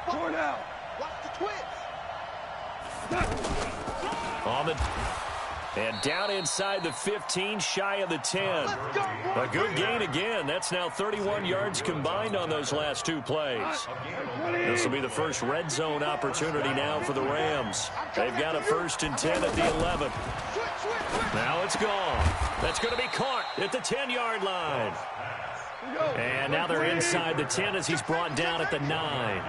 Watch the twist. And down inside the 15, shy of the 10. A good gain again. That's now 31 yards combined on those last two plays. This will be the first red zone opportunity now for the Rams. They've got a 1st and 10 at the 11. Now it's gone. That's going to be caught at the 10-yard line. And now they're inside the 10 as he's brought down at the 9.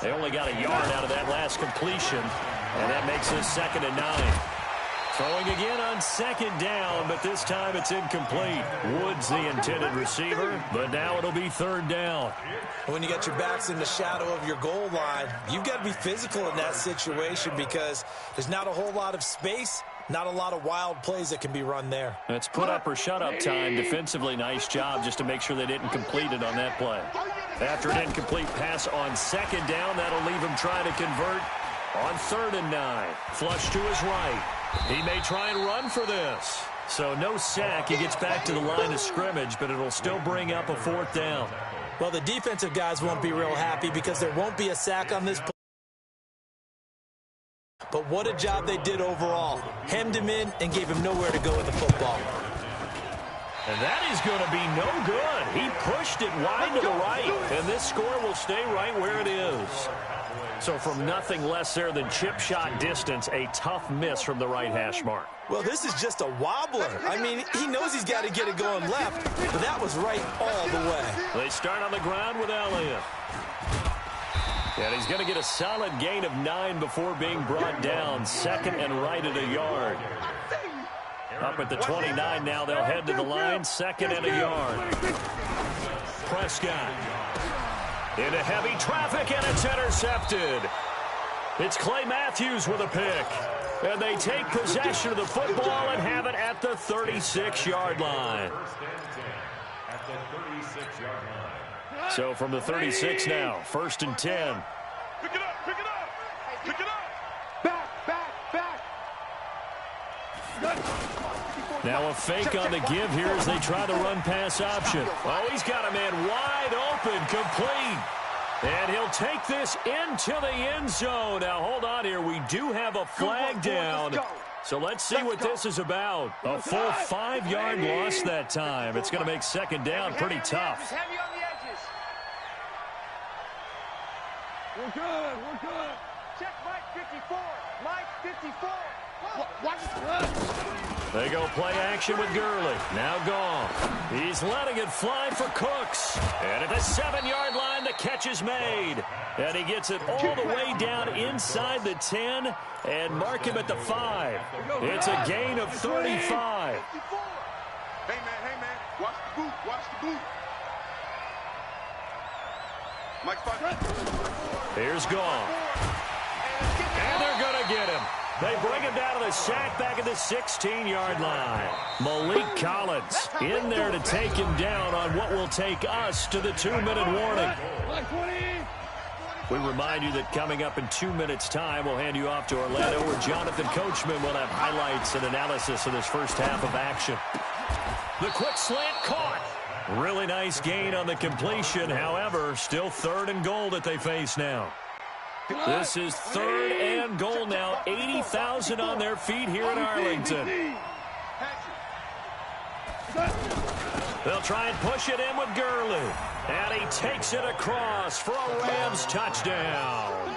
They only got a yard out of that last completion, and that makes it 2nd and 9. Throwing again on 2nd down, but this time it's incomplete. Woods the intended receiver, but now it'll be 3rd down. When you got your backs in the shadow of your goal line, you've got to be physical in that situation because there's not a whole lot of space, not a lot of wild plays that can be run there. It's put up or shut up time. Defensively, nice job just to make sure they didn't complete it on that play. After an incomplete pass on 2nd down, that'll leave him trying to convert on 3rd and 9. Flush to his right. He may try and run for this. So no sack. He gets back to the line of scrimmage, but it'll still bring up a 4th down. Well, the defensive guys won't be real happy because there won't be a sack on this play. But what a job they did overall. Hemmed him in and gave him nowhere to go with the football. And that is going to be no good. He pushed it wide to the right, and this score will stay right where it is. So from nothing less there than chip shot distance, a tough miss from the right hash mark. Well, this is just a wobbler. I mean, he knows he's got to get it going left, but that was right all the way. They start on the ground with Elliott. And he's going to get a solid gain of 9 before being brought down. 2nd and right at a yard. Up at the 29 now, they'll head to the line. 2nd and a yard. Prescott. Into heavy traffic, and it's intercepted. It's Clay Matthews with a pick. And they take possession of the football and have it at the 36-yard line. So from the 36 now, 1st and 10. Pick it up, pick it up, pick it up. Back. Now a fake on the give here as they try the run-pass option. Oh, he's got a man wide open, complete. And he'll take this into the end zone. Now, hold on here. We do have a flag down. So let's see what this is about. A full 5-yard loss that time. It's going to make 2nd down pretty tough. Heavy on the edges. We're good. Check Mike 54. Mike 54. Watch it. They go play action with Gurley. Now gone. He's letting it fly for Cooks. And at the 7-yard line, the catch is made. And he gets it all the way down inside the 10 and mark him at the 5. It's a gain of 35. Hey, man. Watch the boot. Mike 5. Here's gone. And they're going to get him. They bring him down to the sack back at the 16-yard line. Malik Collins in there to take him down on what will take us to the 2-minute warning. We remind you that coming up in 2 minutes' time, we'll hand you off to Orlando, where Jonathan Coachman will have highlights and analysis of this first half of action. The quick slant caught. Really nice gain on the completion. However, still 3rd and goal that they face now. This is 3rd and goal now. 80,000 on their feet here in Arlington. They'll try and push it in with Gurley. And he takes it across for a Rams touchdown.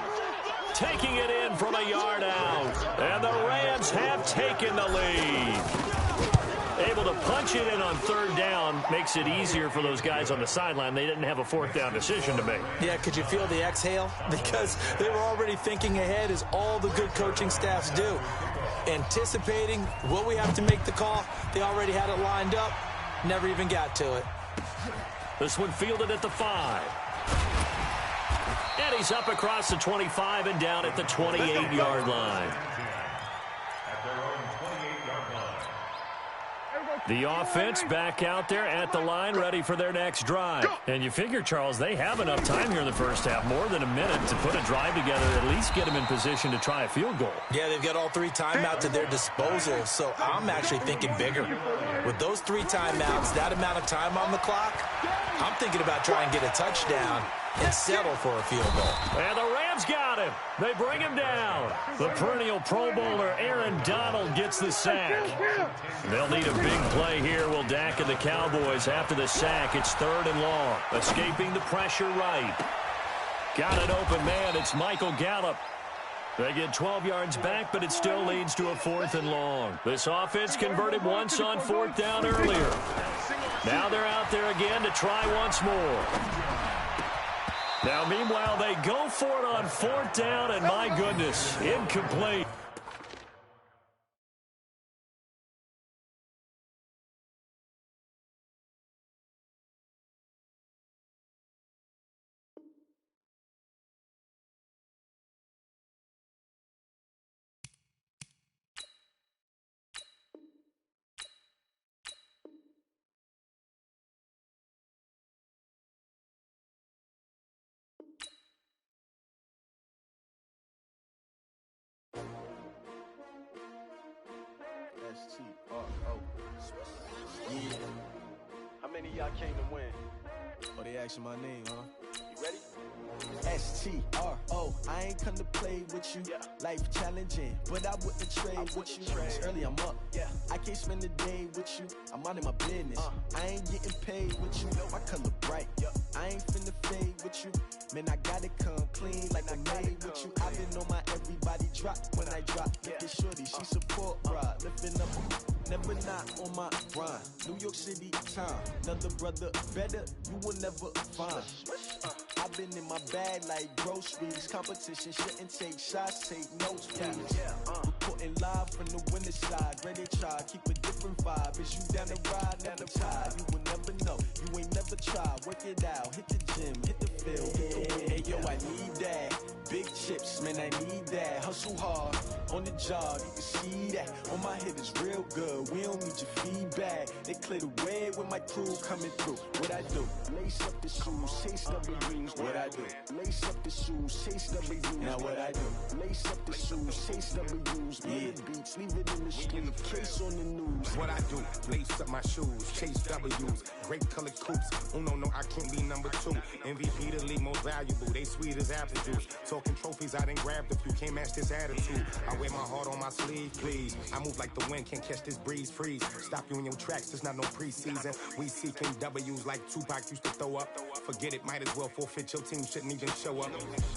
Taking it in from a yard out. And the Rams have taken the lead. Able to punch it in on 3rd down makes it easier for those guys on the sideline. They didn't have a 4th down decision to make. Yeah, could you feel the exhale? Because they were already thinking ahead, as all the good coaching staffs do. Anticipating what we have to make the call. They already had it lined up. Never even got to it. This one fielded at the 5. And he's up across the 25 and down at the 28-yard line. The offense back out there at the line, ready for their next drive. And you figure, Charles, they have enough time here in the first half, more than a minute, to put a drive together, at least get them in position to try a field goal. Yeah, they've got all 3 timeouts at their disposal, so I'm actually thinking bigger. With those 3 timeouts, that amount of time on the clock, I'm thinking about trying to get a touchdown and settle for a field goal. And the Rams got him. They bring him down. The perennial Pro Bowler Aaron Donald gets the sack. They'll need a big play here, will Dak and the Cowboys. After the sack, it's 3rd and long. Escaping the pressure right. Got an open man. It's Michael Gallup. They get 12 yards back, but it still leads to a 4th and long. This offense converted once on 4th down earlier. Now they're out there again to try once more. Now, meanwhile, they go for it on 4th down, and my goodness, incomplete. Yeah. How many of y'all came to win? Oh, they asking my name, huh? You ready? S-T-R-O, I ain't come to play with you. Life challenging, but I wouldn't trade with you. It's early, I'm up. I can't spend the day with you. I'm minding my business. I ain't getting paid with you. My color bright. I ain't finna fade with you. Man, I gotta come clean like I made with you. I've been on my everybody drop when I drop. Look at shorty, she support ride. Lifting up, never not on my grind. New York City time, another brother better, you will never find. I've been in my bag like groceries. Competition shouldn't take shots, take notes, please. Reporting live from the winter side. Ready to try, keep a different vibe. Is you down the ride, never tired. You will never know, you ain't never tried. Work it out, hit the gym, hit the field, hit the wind. Hey, yo, I need that. Big chips, man, I need that. Hustle hard, on the job, you can see that. On my head is real good, we don't need your feedback. They clear the way with my crew coming through. What I do? Lace up the shoes, chase W's. What I do? Lace up the shoes, chase W's. Now what I do? Lace up the shoes, chase W's. Yeah. Beats, leave it in the street, case on the news. What I do? Lace up my shoes, chase W's. Great colored coops. Oh no, I can't be number 2. MVP the league most valuable. They sweet as apple juice. Talking trophies, I didn't grab the few. Can't match this attitude. I wear my heart on my sleeve, please. I move like the wind, can't catch this breeze, freeze. Stop you in your tracks, there's not no preseason. We seeking W's like Tupac used to throw up. Forget it, might as well forfeit. Your team shouldn't even show up.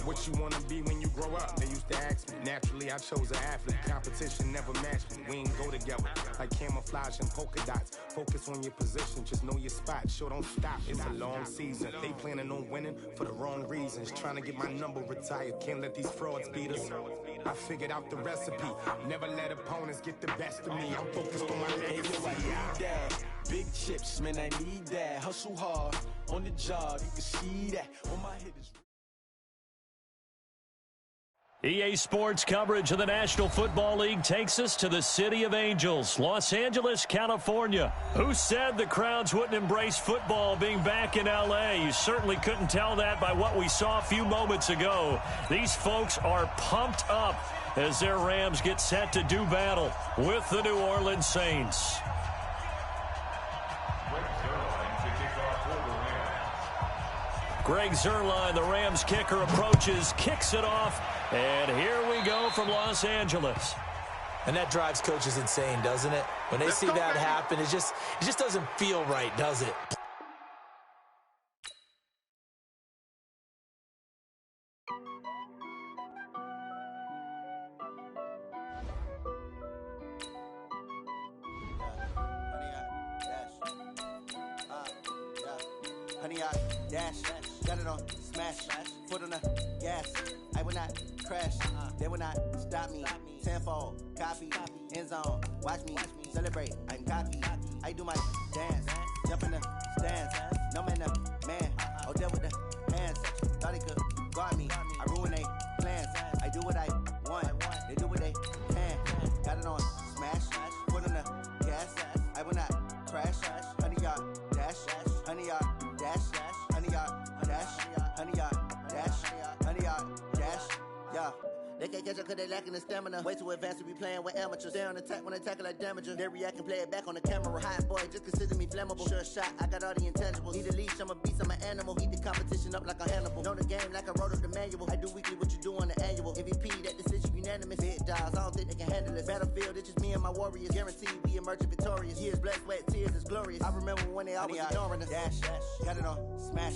What you wanna be when you grow up? They used to ask me. Naturally, I chose an athlete. Competition never matched me. We ain't go together like camouflage and polka dots. Focus on your position, just know your spot. Sure, don't stop. It's a long season. They planning on winning for the wrong reasons. Trying to get my number retired. Can't let these frauds beat us. I figured out the recipe. Never let opponents get the best of me. I'm focused on my legacy. I need that. Big chips, man, I need that. Hustle hard, on the job, you can see that. On my head is... EA Sports coverage of the National Football League takes us to the City of Angels, Los Angeles, California. Who said the crowds wouldn't embrace football being back in L.A.? You certainly couldn't tell that by what we saw a few moments ago. These folks are pumped up as their Rams get set to do battle with the New Orleans Saints. Greg Zuerlein, the Rams kicker, approaches, kicks it off, and here we go from Los Angeles. And that drives coaches insane, doesn't it? When they see that happen, it just doesn't feel right, does it? Dash, got it on, smash, foot on the gas. I will not crash, they will not stop me. Tenfold, copy, end zone, watch me celebrate. I'm cocky, I do my dance, jump in the stands. No man, man, oh there with the hands. Thought he could guard me, I ruin they plans. I do what I want, they do what they can. Got it on, smash, foot on the gas. I will not crash, 100-yard dash, 100-yard dash. 100-yard dash, 100-yard dash, 100-yard dash, yeah. They can't catch up because they lacking the stamina. Way too advanced to be playing with amateurs. Stay on attack when they tackle like damager. They react and play it back on the camera. Hot boy, just consider me flammable. Sure shot, I got all the intangibles. Need a leash, I'm a beast, I'm an animal. Eat the competition up like a Hannibal. Know the game like I wrote up the manual. I do weekly what you do on the annual. MVP, that decision unanimous. Big dogs, I don't think they can handle it. Battlefield, it's just me and my warriors. Guaranteed we emerge victorious. Years, blood, sweat, tears, is glorious. I remember when they always ignoring us. Dash, got it on, smash,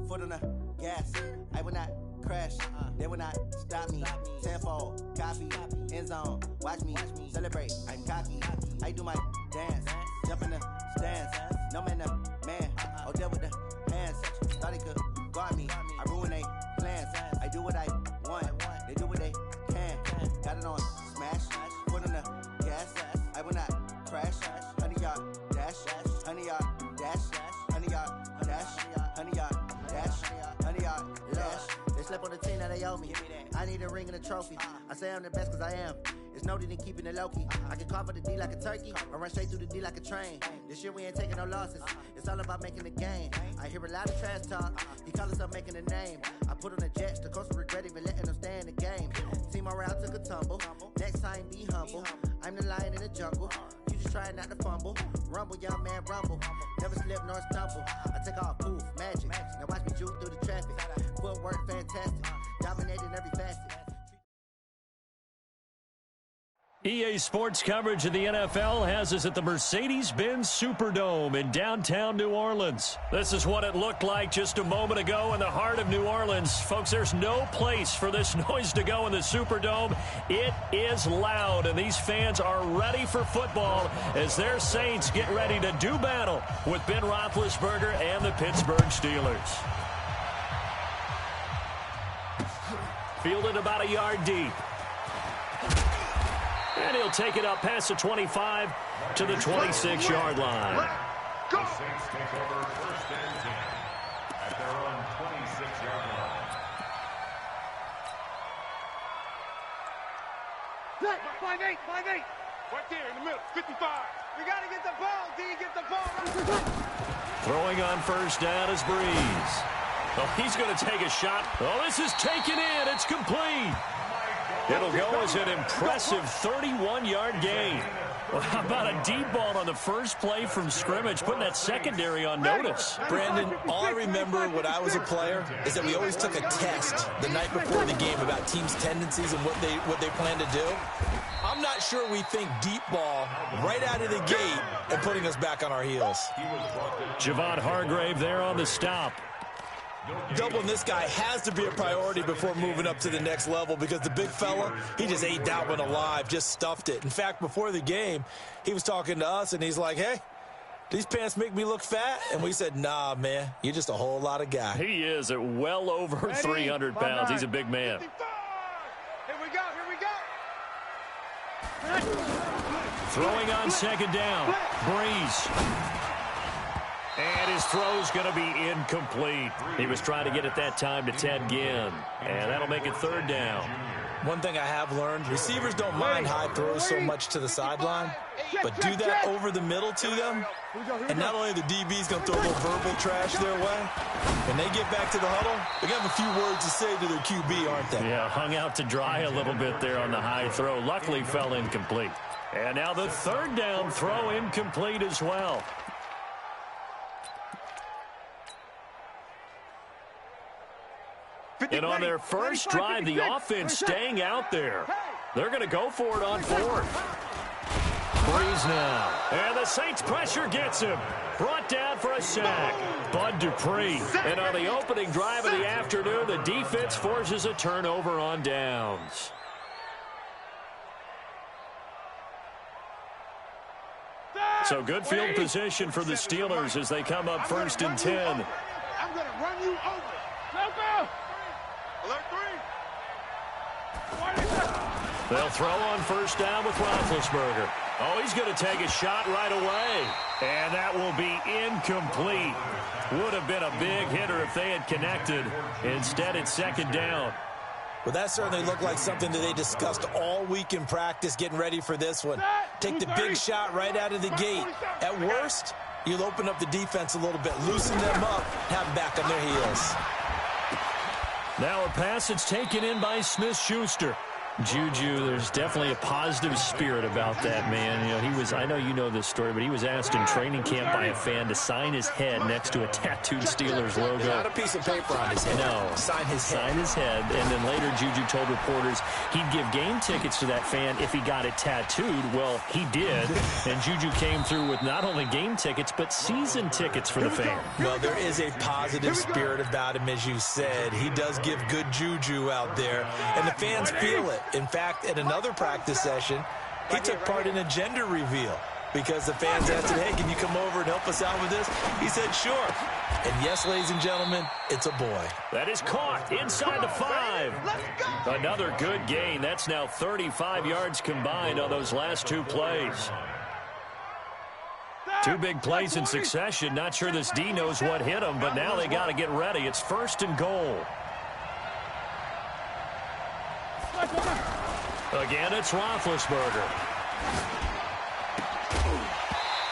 foot on the gas. I will not crash, they will not stop me. Tenfold, copy, end zone, watch me celebrate. I'm cocky, I do my dance, jump in the stands. No man, man, oh there with the hands. Thought he could guard me, I ruin they plans. I do what I want, they do what they can. Got it on, smash, foot on the gas. I will not crash, 100-yard dash, 100-yard dash, 100-yard dash, 100-yard dash, 100-yard dash. They slept on the team that they owe me. I need a ring and a trophy. I say I'm the best cause I am. It's noted in keeping it low-key. I can carve for the D like a turkey or run straight through the D like a train. This year we ain't taking no losses. It's all about making the game. I hear a lot of trash talk. He call himself making a name. I put on the Jets. The coach will regret even letting them stay in the game. Team morale took a tumble. Next time be humble. I'm the lion in the jungle. You just try not to fumble. Rumble, young man, rumble. Never slip nor stumble. I take off, poof, magic. Now watch me juke through the traffic. Footwork fantastic. Dominating every facet. EA Sports coverage of the NFL has us at the Mercedes-Benz Superdome in downtown New Orleans. This is what it looked like just a moment ago in the heart of New Orleans. Folks, there's no place for this noise to go in the Superdome. It is loud, and these fans are ready for football as their Saints get ready to do battle with Ben Roethlisberger and the Pittsburgh Steelers. Fielded about a yard deep. And he'll take it up past the 25 to the 26-yard line. Go! The Saints take over first and 10 at their own 26-yard line. 5-8, 5-8. Right there in the middle, 55. We got to get the ball, D. Get the ball. Throwing on first down is Breeze. Oh, he's going to take a shot. Oh, this is taken in. It's complete. It'll go as an impressive 31-yard gain. Well, how about a deep ball on the first play from scrimmage, putting that secondary on notice? Brandon, all I remember when I was a player is that we always took a test the night before the game about teams' tendencies and what they plan to do. I'm not sure we think deep ball right out of the gate and putting us back on our heels. Javon Hargrave there on the stop. Doubling this guy has to be a priority before moving up to the next level because the big fella, he just ate that one alive, just stuffed it. In fact, before the game, he was talking to us, and he's like, hey, these pants make me look fat? And we said, nah, man, you're just a whole lot of guy. He is at well over 300 pounds. He's a big man. Here we go, here we go. Throwing on second down, Breeze. And his throw's going to be incomplete. He was trying to get it that time to Ted Ginn. And that'll make it third down. One thing I have learned, receivers don't mind high throws so much to the sideline, but do that over the middle to them, and not only the DB's going to throw a little verbal trash their way, when they get back to the huddle, they're going to have a few words to say to their QB, aren't they? Yeah, hung out to dry a little bit there on the high throw. Luckily fell incomplete. And now the third down throw incomplete as well. And on their first drive, the offense staying out there. They're going to go for it on fourth. Breeze now. And the Saints pressure gets him. Brought down for a sack. Bud Dupree. And on the opening drive of the afternoon, the defense forces a turnover on downs. So good field position for the Steelers as they come up first and 10. I'm going to run you over. Go! Alert 3. They'll throw on first down with Roethlisberger. Oh, he's going to take a shot right away. And that will be incomplete. Would have been a big hitter if they had connected. Instead, it's second down. Well, that certainly looked like something that they discussed all week in practice getting ready for this one. Take the big shot right out of the gate. At worst, you'll open up the defense a little bit, loosen them up, have them back on their heels. Now a pass that's taken in by Smith-Schuster. Juju, there's definitely a positive spirit about that man. You know, he was, I know you know this story, but he was asked in training camp by a fan to sign his head next to a tattooed Steelers logo. Not a piece of paper on his head. No. Sign his head. Sign his head. And then later Juju told reporters he'd give game tickets to that fan if he got it tattooed. Well, he did. And Juju came through with not only game tickets, but season tickets for the fan. Well, there is a positive spirit about him, as you said. He does give good juju out there, and the fans feel it. In fact, at another practice session, he took part in a gender reveal because the fans asked him, hey, can you come over and help us out with this? He said, sure. And yes, ladies and gentlemen, it's a boy. That is caught inside the 5. Another good gain. That's now 35 yards combined on those last 2 plays. 2 big plays in succession. Not sure this D knows what hit him, but now they got to get ready. It's 1st and goal. Again, it's Roethlisberger.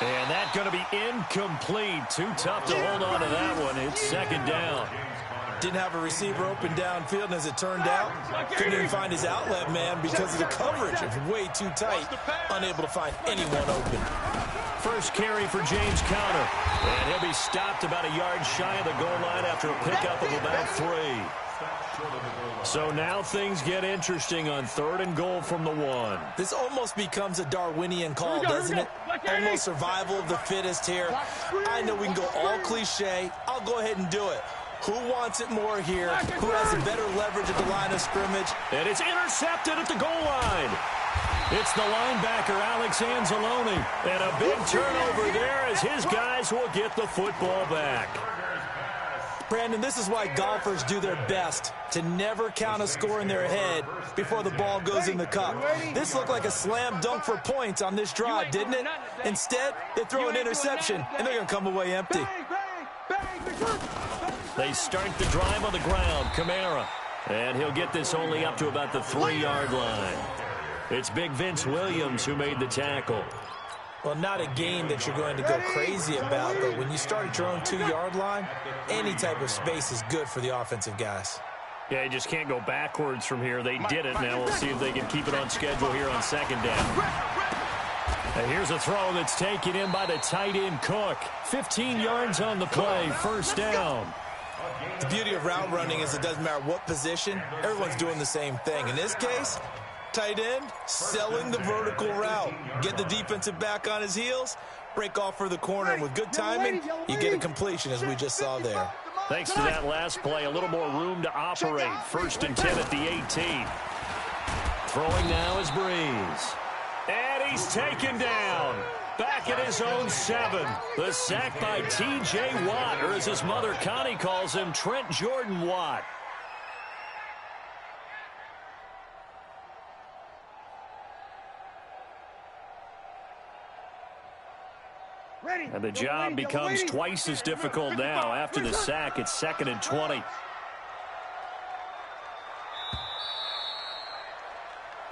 And that's going to be incomplete. Too tough to hold on to that one. It's 2nd down. Didn't have a receiver open downfield, and as it turned out, couldn't even find his outlet man because of the coverage. It was way too tight, unable to find anyone open. First carry for James Conner. And he'll be stopped about a yard shy of the goal line after a pickup of about 3. So now things get interesting on 3rd and goal from the 1. This almost becomes a Darwinian call, doesn't it? Almost survival of the fittest here. I know we can go all cliche. I'll go ahead and do it. Who wants it more here? Who has a better leverage at the line of scrimmage? And it's intercepted at the goal line. It's the linebacker, Alex Anzalone. And a big turnover there as his guys will get the football back. Brandon, this is why golfers do their best to never count a score in their head before the ball goes in the cup. This looked like a slam dunk for points on this drive, didn't it? Instead, they throw an interception, and they're going to come away empty. They start the drive on the ground. Kamara. And he'll get this only up to about the 3-yard line. It's Big Vince Williams who made the tackle. Well, not a game that you're going to go crazy about, but when you start at your own 2-yard line, any type of space is good for the offensive guys. Yeah, you just can't go backwards from here. They did it. Now we'll see if they can keep it on schedule here on 2nd down. And here's a throw that's taken in by the tight end Cook. 15 yards on the play, 1st down. The beauty of route running is it doesn't matter what position, everyone's doing the same thing. In this case, tight end selling the vertical route. Get the defensive back on his heels, break off for the corner, and with good timing, you get a completion as we just saw there. Thanks to that last play, a little more room to operate. 1st and 10 at the 18. Throwing now is Breeze. And he's taken down. Back at his own 7. The sack by T.J. Watt, or as his mother Connie calls him, Trent Jordan Watt. And the job becomes twice as difficult now. After the sack, it's 2nd and 20.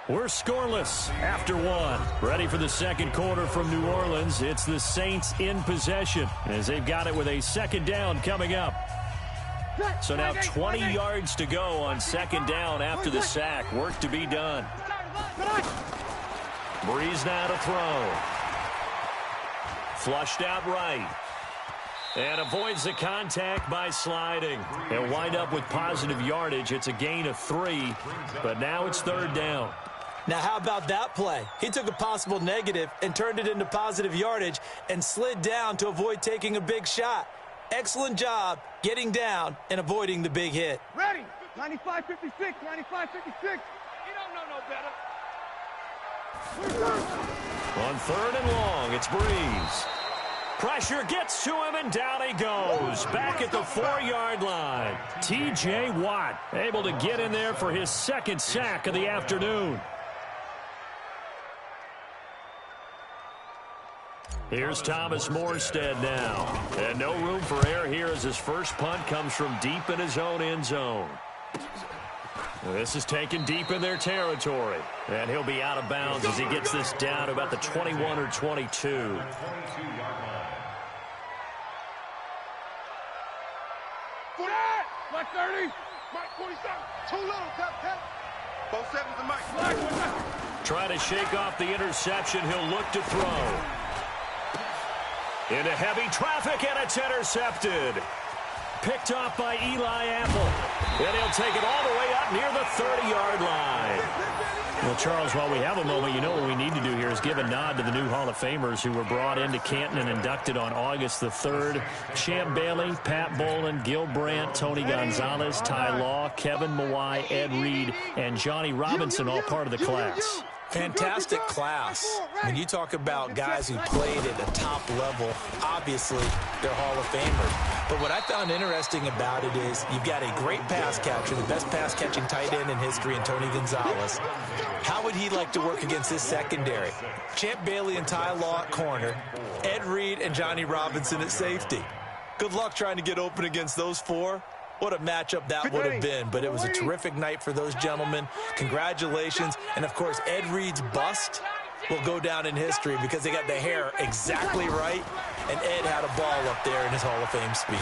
We're scoreless after 1. Ready for the 2nd quarter from New Orleans. It's the Saints in possession as they've got it with a 2nd down coming up. So now 20 yards to go on 2nd down after the sack. Work to be done. Breeze now to throw. Flushed out right. And avoids the contact by sliding. They'll wind up with positive yardage. It's a gain of 3, but now it's 3rd down. Now, how about that play? He took a possible negative and turned it into positive yardage and slid down to avoid taking a big shot. Excellent job getting down and avoiding the big hit. Ready. 95-56, 95-56. You don't know no better. On 3rd and long, it's Breeze. Pressure gets to him, and down he goes. Back at the 4-yard line. T.J. Watt able to get in there for his 2nd sack of the afternoon. Here's Thomas Morstead now. And no room for error here as his first punt comes from deep in his own end zone. This is taken deep in their territory. And he'll be out of bounds as he gets this down to about the 21 or 22. Mark 30. Mark 47. Too little, tap. Both sevens to Mike. Trying to shake off the interception. He'll look to throw. Into heavy traffic, and it's intercepted. Picked off by Eli Apple. And he'll take it all the way up near the 30-yard line. Well, Charles, while we have a moment, you know what we need to do here is give a nod to the new Hall of Famers who were brought into Canton and inducted on August the 3rd. Champ Bailey, Pat Bolin, Gil Brandt, Tony Gonzalez, Ty Law, Kevin Mawai, Ed Reed, and Johnny Robinson, all part of the class. Fantastic class. When you talk about guys who played at a top level, obviously they're Hall of Famers. But what I found interesting about it is you've got a great pass catcher, the best pass-catching tight end in history in Tony Gonzalez. How would he like to work against his secondary? Champ Bailey and Ty Law at corner, Ed Reed and Johnny Robinson at safety. Good luck trying to get open against those four. What a matchup that would have been. But it was a terrific night for those gentlemen. Congratulations. And, of course, Ed Reed's bust will go down in history because they got the hair exactly right. And Ed had a ball up there in his Hall of Fame speech.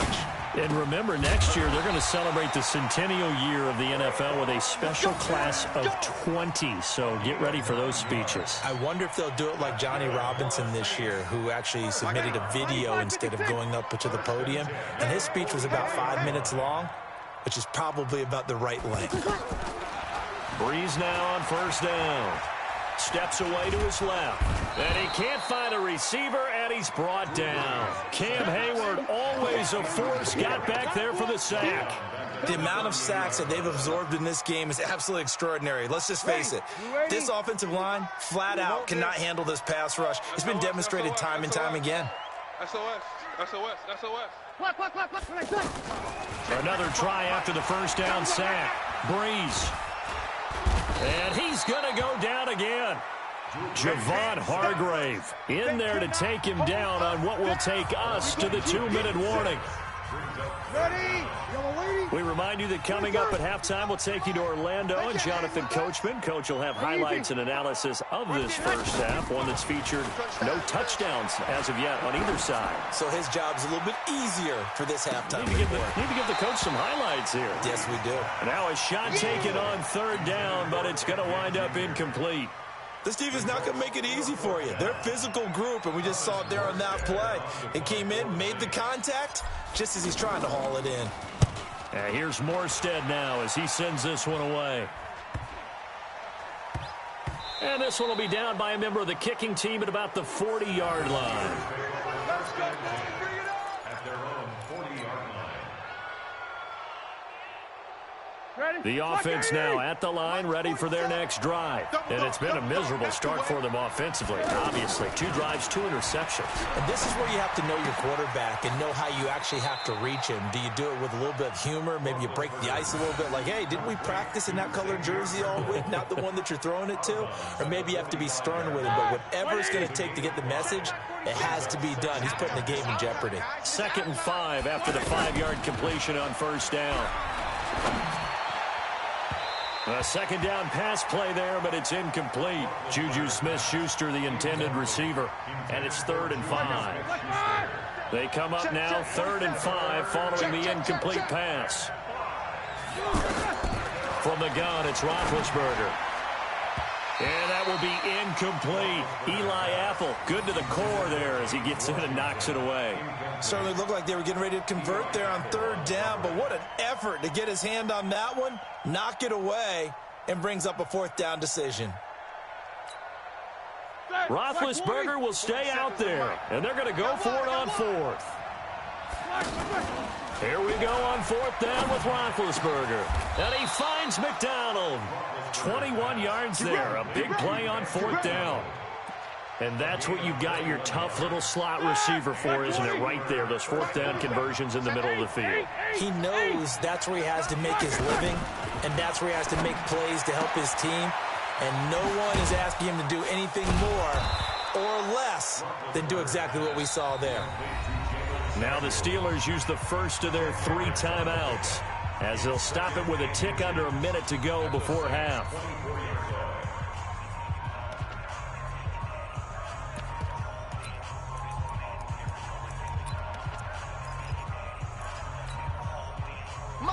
And remember, next year they're going to celebrate the centennial year of the NFL with a special class of 20. So get ready for those speeches. I wonder if they'll do it like Johnny Robinson this year, who actually submitted a video instead of going up to the podium. And his speech was about 5 minutes long, which is probably about the right length. Breeze now on first down. Steps away to his left. And he can't find a receiver, and he's brought down. Cam Hayward, always a force, got back there for the sack. The amount of sacks that they've absorbed in this game is absolutely extraordinary. Let's just face it. This offensive line, flat out, cannot handle this pass rush. It's been demonstrated time and time again. SOS, SOS, SOS. Another try after the first down sack. Breeze. And he's going to go down again. Javon Hargrave in there to take him down on what will take us to the 2-minute warning. We remind you that coming up at halftime, we'll take you to Orlando and Jonathan Coachman. Coach will have highlights and analysis of this first half, one that's featured no touchdowns as of yet on either side. So his job's a little bit easier for this halftime. Need to give the coach some highlights here. Yes, we do. Now a shot taken on third down, but it's going to wind up incomplete. This team is not going to make it easy for you. They're a physical group, and we just saw it there on that play. It came in, made the contact, just as he's trying to haul it in. Here's Morstead now as he sends this one away. And this one will be down by a member of the kicking team at about the 40-yard line. The offense now at the line, ready for their next drive. And it's been a miserable start for them offensively, obviously. 2 drives, 2 interceptions. And this is where you have to know your quarterback and know how you actually have to reach him. Do you do it with a little bit of humor? Maybe you break the ice a little bit like, hey, didn't we practice in that colored jersey all week, not the one that you're throwing it to? Or maybe you have to be stern with him. But whatever it's going to take to get the message, it has to be done. He's putting the game in jeopardy. 2nd and 5 after the 5-yard completion on first down. A second down pass play there, but it's incomplete. Juju Smith-Schuster, the intended receiver, and it's 3rd and 5. They come up now, 3rd and 5, following the incomplete pass. From the gun, it's Roethlisberger. And that will be incomplete. Eli Apple, good to the core there as he gets in and knocks it away. Certainly looked like they were getting ready to convert there on 3rd down, but what an effort to get his hand on that one, knock it away, and brings up a 4th down decision. Roethlisberger will stay out there, and they're going to go for it on 4th. Here we go on 4th down with Roethlisberger. And he finds McDonald. 21 yards there, a big play on 4th down. And that's what you've got your tough little slot receiver for, isn't it? Right there, those 4th down conversions in the middle of the field. He knows that's where he has to make his living, and that's where he has to make plays to help his team. And no one is asking him to do anything more or less than do exactly what we saw there. Now the Steelers use the first of their 3 timeouts as they'll stop it with a tick under a minute to go before half.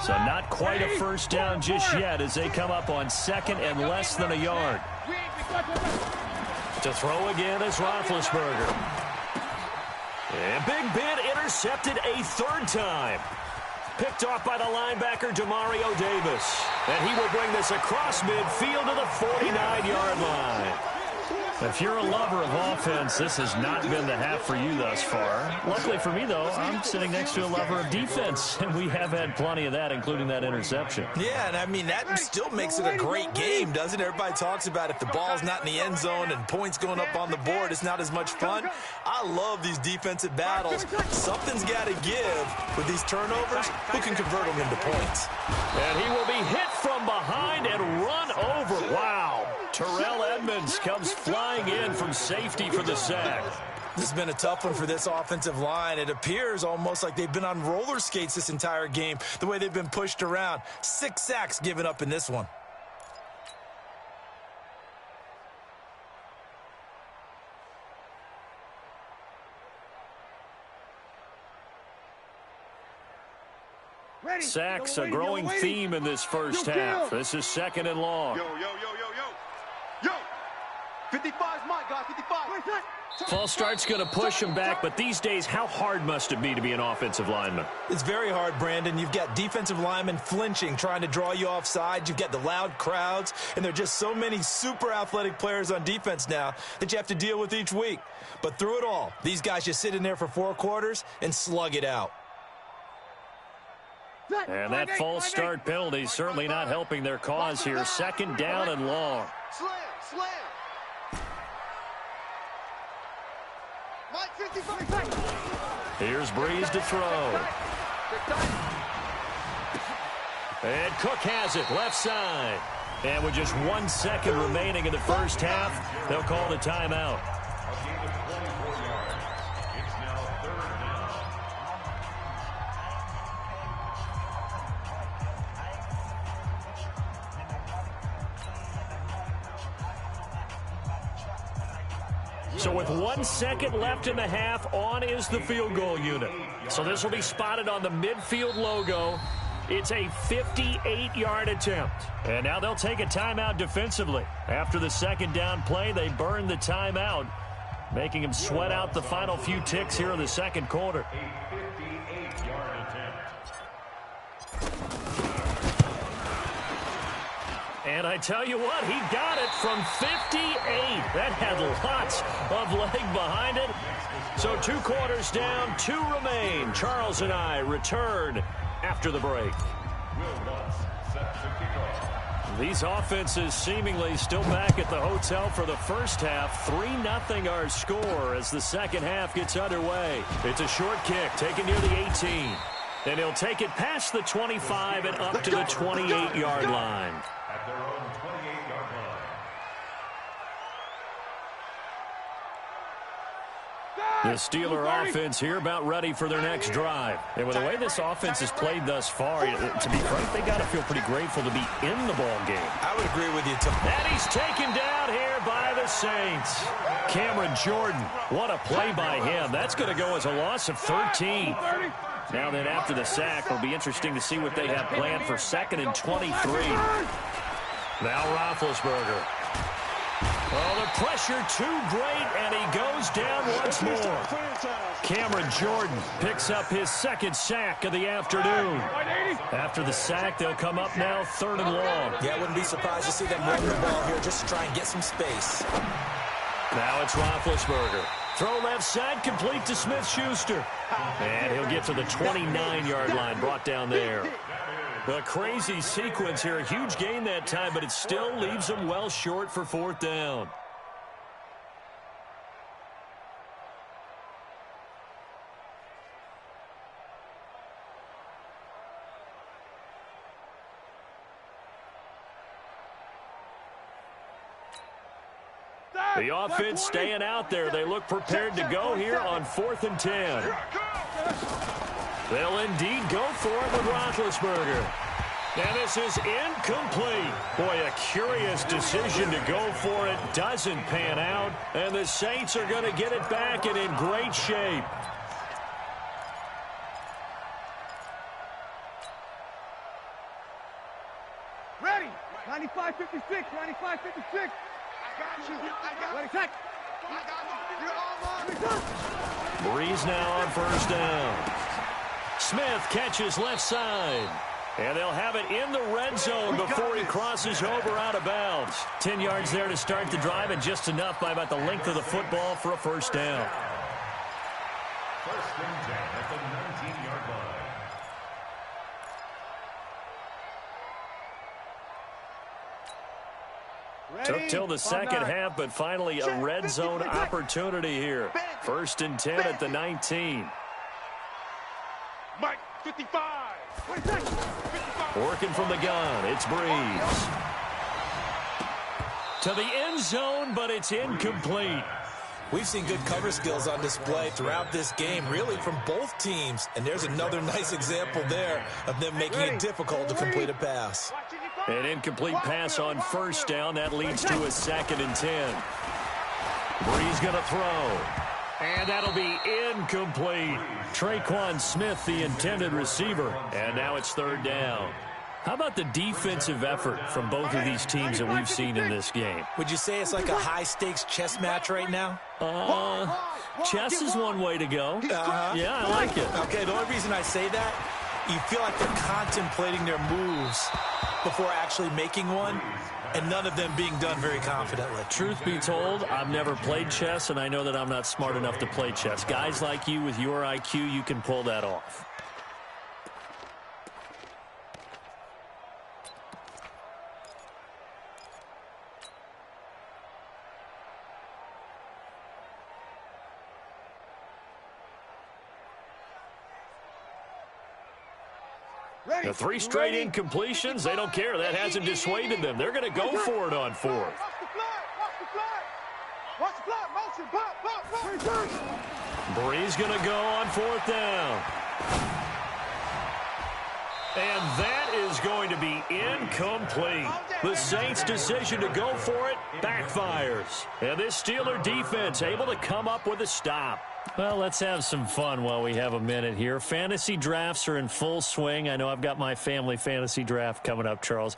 So not quite a first down just yet as they come up on second and less than a yard. To throw again is Roethlisberger. And Big Ben intercepted a third time. Picked off by the linebacker, Demario Davis. And he will bring this across midfield to the 49-yard line. If you're a lover of offense, this has not been the half for you thus far. Luckily for me, though, I'm sitting next to a lover of defense, and we have had plenty of that, including that interception. Yeah, and I mean, that still makes it a great game, doesn't it? Everybody talks about if the ball's not in the end zone and points going up on the board, it's not as much fun. I love these defensive battles. Something's got to give with these turnovers. Who can convert them into points? And he will be hit from behind and run over. Wow. Terrell Edmonds comes flying in from safety for the sack. This has been a tough one for this offensive line. It appears almost like they've been on roller skates this entire game, the way they've been pushed around. 6 sacks given up in this one. Sacks, a growing theme in this first half. This is second and long. Yo. 55's my guy, 55. False start's going to push him back, but these days, how hard must it be to be an offensive lineman? It's very hard, Brandon. You've got defensive linemen flinching, trying to draw you offside. You've got the loud crowds, and there are just so many super athletic players on defense now that you have to deal with each week. But through it all, these guys just sit in there for 4 quarters and slug it out. And that false start penalty is certainly not helping their cause here. Second down and long. Slam. Here's Breeze to throw. And Cook has it, left side. And with just 1 second remaining in the first half, they'll call the timeout. So with 1 second left in the half, on is the field goal unit. So this will be spotted on the midfield logo. It's a 58-yard attempt. And now they'll take a timeout defensively. After the second down play, they burn the timeout, making them sweat out the final few ticks here in the second quarter. And I tell you what, he got it from 58. That had lots of leg behind it. So 2 quarters down, 2 remain. Charles and I return after the break. These offenses seemingly still back at the hotel for the first half. 3-0 our score as the second half gets underway. It's a short kick taken near the 18. And he'll take it past the 25 and up to the 28-yard line. Their own 28-yard line. The Steeler offense here about ready for their next drive. And with the way this offense has played thus far, to be frank, they got to feel pretty grateful to be in the ball game. I would agree with you, Tom. And he's taken down here by the Saints. Cameron Jordan, what a play by him. That's going to go as a loss of 13. Now then, after the sack, it'll be interesting to see what they have planned for 2nd and 23. Now Roethlisberger. Oh, the pressure too great, and he goes down once more. Cameron Jordan picks up his 2nd sack of the afternoon. After the sack, they'll come up now 3rd and long. Yeah, I wouldn't be surprised to see them run the ball here just to try and get some space. Now it's Roethlisberger. Throw left side, complete to Smith-Schuster. And he'll get to the 29-yard line, brought down there. A crazy sequence here. A huge gain that time, but it still leaves them well short for 4th down. The offense staying out there. They look prepared to go here on 4th and 10. They'll indeed go for it with Roethlisberger. And this is incomplete. Boy, a curious decision to go for it. Doesn't pan out. And the Saints are going to get it back and in great shape. Ready. 95-56, 95-56. I got you. Ready, set. I got you. You're all on. Breeze now on first down. Smith catches left side. And they'll have it in the red zone before he crosses over out of bounds. 10 yards there to start the drive, and just enough by about the length of the football for a first down. First and 10 at the 19-yard line. Took till the second half, but finally a red zone opportunity here. First and 10 at the 19. Mike, 55. Working from the gun, it's Breeze. To the end zone, but it's incomplete. We've seen good cover skills on display throughout this game, really from both teams. And there's another nice example there of them making it difficult to complete a pass. An incomplete pass on first down. That leads to a 2nd and 10. Breeze going to throw. And that'll be incomplete. Traquan Smith, the intended receiver. And now it's 3rd down. How about the defensive effort from both of these teams that we've seen in this game? Would you say it's like a high-stakes chess match right now? Chess is one way to go. Yeah, I like it. Okay, the only reason I say that, you feel like they're contemplating their moves before actually making one, and none of them being done very confidently. Truth be told, I've never played chess, and I know that I'm not smart enough to play chess. Guys like you with your IQ, you can pull that off. The 3 straight incompletions, they don't care. That hasn't dissuaded them. They're going to go for it on 4th. Breeze going to go on 4th down. And that is going to be incomplete. The Saints' decision to go for it backfires. And this Steeler defense able to come up with a stop. Well, let's have some fun while we have a minute here. Fantasy drafts are in full swing. I know I've got my family fantasy draft coming up, Charles.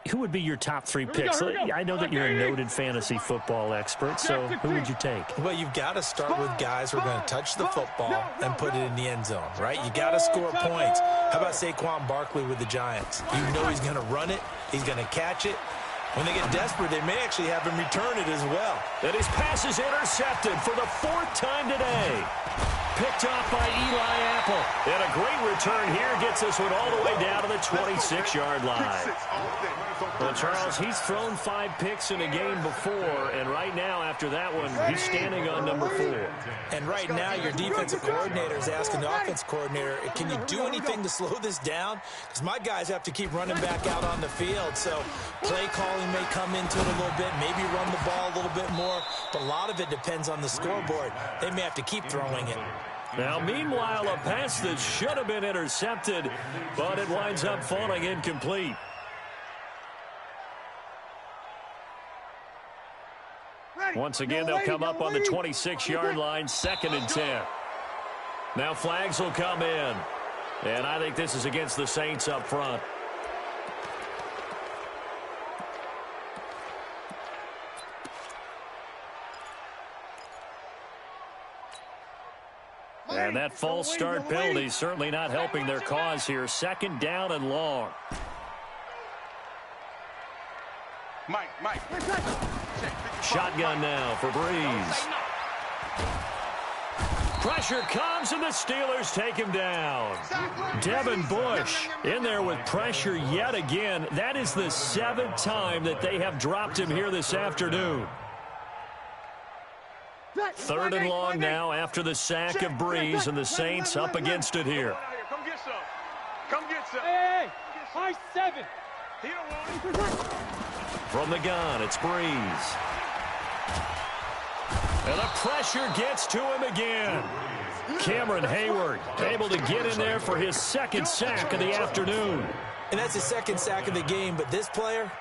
Who would be your top 3 picks? I know that you're a noted fantasy football expert, so who would you take? Well, you've got to start with guys who are going to touch the football and put it in the end zone, right? You got to score points. How about Saquon Barkley with the Giants? You know he's going to run it. He's going to catch it. When they get desperate, they may actually have him return it as well. And his pass is intercepted for the 4th time today. Picked off by Eli Apple. And a great return here gets this one all the way down to the 26-yard line. Well, Charles, he's thrown 5 picks in a game before, and right now, after that one, he's standing on number 4. And right now, your defensive coordinator is asking the offense coordinator, can you do anything to slow this down? Because my guys have to keep running back out on the field, so play calling may come into it a little bit, maybe run the ball a little bit more, but a lot of it depends on the scoreboard. They may have to keep throwing it. Now, meanwhile, a pass that should have been intercepted, but it winds up falling incomplete. Once again, they'll come up on the 26-yard line, 2nd and 10. Now flags will come in, and I think this is against the Saints up front. And that false start penalty is certainly not helping their cause here. 2nd down and long. Mike. Shotgun now for Breeze. Pressure comes, and the Steelers take him down. Devin Bush in there with pressure yet again. That is the 7th time that they have dropped him here this afternoon. 3rd and long now after the sack of Breeze, and the Saints up against it here. Come get some. Come get some. Hey, high 7. He don't want it. From the gun, it's Breeze. And the pressure gets to him again. Cameron Hayward able to get in there for his 2nd sack of the afternoon. And that's his 2nd sack of the game, but this player,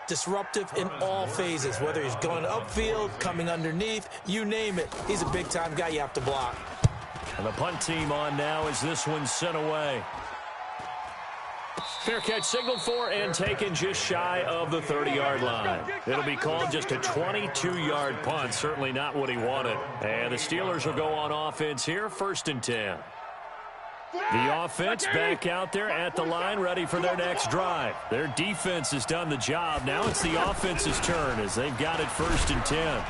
disruptive in all phases, whether he's going upfield, coming underneath, you name it. He's a big-time guy you have to block. And the punt team on now as this one's sent away. Fair catch signaled for and taken just shy of the 30-yard line. It'll be called just a 22-yard punt. Certainly not what he wanted. And the Steelers will go on offense here, 1st and 10. The offense back out there at the line, ready for their next drive. Their defense has done the job. Now it's the offense's turn as they've got it 1st and 10.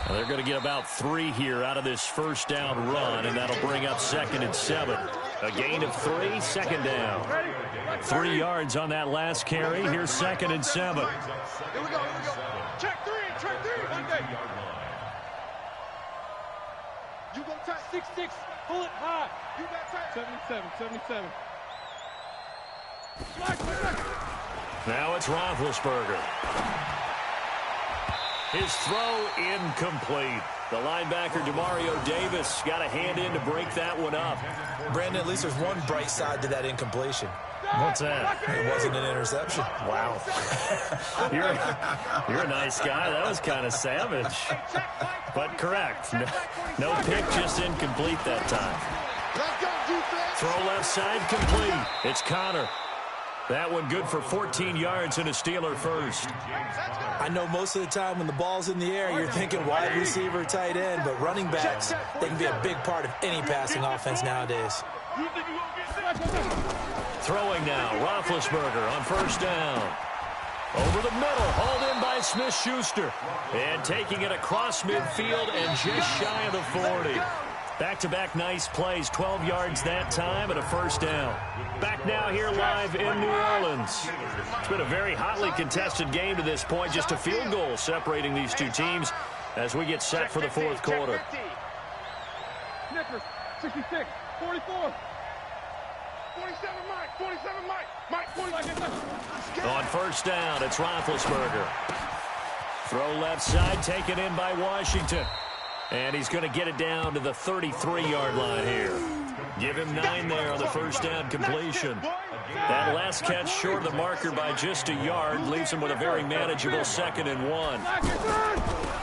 They're going to get about 3 here out of this first down run, and that'll bring up 2nd and 7. A gain of 3, 2nd down. 3 yards on that last carry. Here's 2nd and 7. Here we go. Check 3. You go tight. 6-6. Pull it high. You got tight. 77. Now it's Roethlisberger. His throw incomplete. The linebacker, Demario Davis, got a hand in to break that one up. Brandon, at least there's one bright side to that incompletion. What's that? It wasn't an interception. Wow. You're a nice guy. That was kind of savage. But correct. No pick, just incomplete that time. Throw left side, complete. It's Connor. That one good for 14 yards and a Steeler first. I know most of the time when the ball's in the air, you're thinking wide receiver, tight end, but running backs, they can be a big part of any passing offense nowadays. Throwing now, Roethlisberger on 1st down. Over the middle, hauled in by Smith-Schuster. And taking it across midfield and just shy of the 40. Back-to-back nice plays, 12 yards that time and a 1st down. Back now here live in New Orleans. It's been a very hotly contested game to this point. Just a field goal separating these two teams as we get set for the 4th quarter. Snickers, 66, 44. 47 Mike, 47 Mike. On 1st down, it's Roethlisberger. Throw left side, taken in by Washington. And he's going to get it down to the 33-yard line here. Give him 9 there on the 1st down completion. That last catch short of the marker by just a yard leaves him with a very manageable 2nd and 1.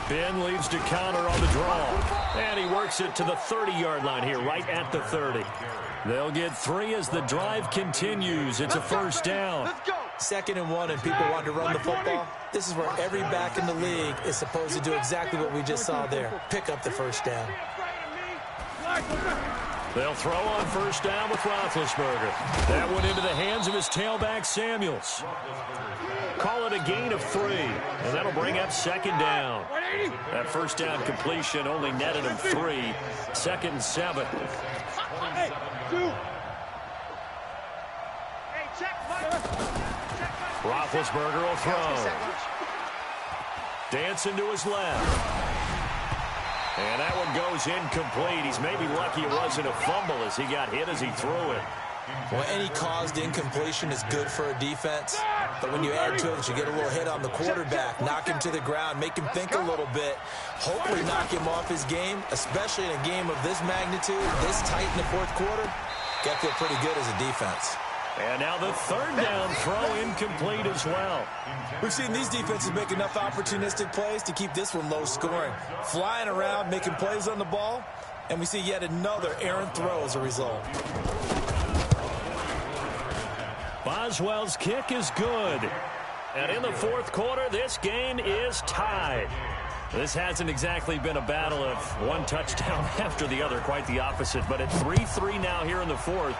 Ben leaves to counter on the draw. And he works it to the 30-yard line here, right at the 30. They'll get 3 as the drive continues. It's a 1st down. 2nd and 1 and people want to run the football. This is where every back in the league is supposed to do exactly what we just saw there. Pick up the 1st down. They'll throw on 1st down with Roethlisberger. That one into the hands of his tailback, Samuels. Call it a gain of 3, and that'll bring up 2nd down. That 1st down completion only netted him 3. 2nd and 7. Hey, 2. Roethlisberger will throw. Dancing to his left. And that one goes incomplete. He's maybe lucky it wasn't a fumble as he got hit as he threw it. Well, any caused incompletion is good for a defense. But when you add to it, you get a little hit on the quarterback, knock him to the ground, make him think a little bit, hopefully knock him off his game, especially in a game of this magnitude, this tight in the 4th quarter. Got to feel pretty good as a defense. And now the 3rd down throw incomplete as well. We've seen these defenses make enough opportunistic plays to keep this one low scoring. Flying around, making plays on the ball, and we see yet another errant throw as a result. Boswell's kick is good. And in the 4th quarter, this game is tied. This hasn't exactly been a battle of one touchdown after the other, quite the opposite. But at 3-3 now here in the 4th,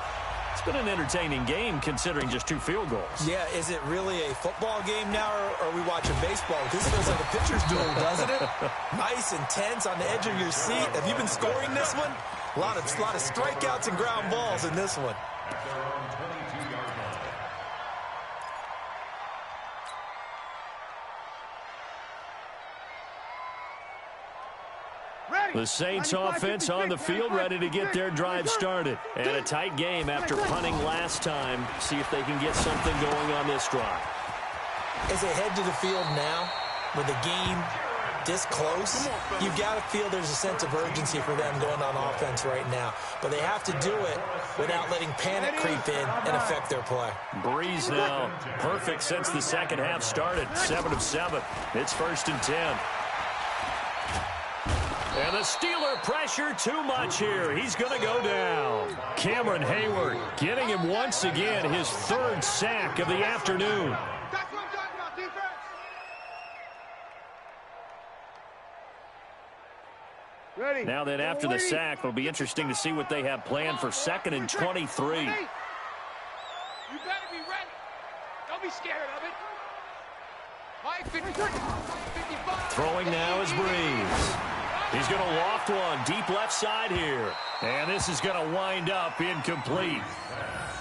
it's been an entertaining game considering just 2 field goals. Yeah, is it really a football game now, or are we watching baseball? This feels like a pitcher's duel, doesn't it? Nice and tense on the edge of your seat. Have you been scoring this one? A lot of strikeouts and ground balls in this one. The Saints offense on the field, ready to get their drive started. And a tight game after punting last time. See if they can get something going on this drive. As they head to the field now, with the game this close, you've got to feel there's a sense of urgency for them going on offense right now. But they have to do it without letting panic creep in and affect their play. Breeze now, perfect since the second half started. 7 of 7. It's 1st and 10. And the Steeler pressure too much here. He's going to go down. Cameron Hayward getting him once again his third sack of the afternoon. That's what I'm talking about, defense. Ready. Now then, after the sack, it'll be interesting to see what they have planned for 2nd and 23. You better be ready. Don't be scared of it. Mike, 55. Throwing now is Breeze. He's going to loft one deep left side here. And this is going to wind up incomplete.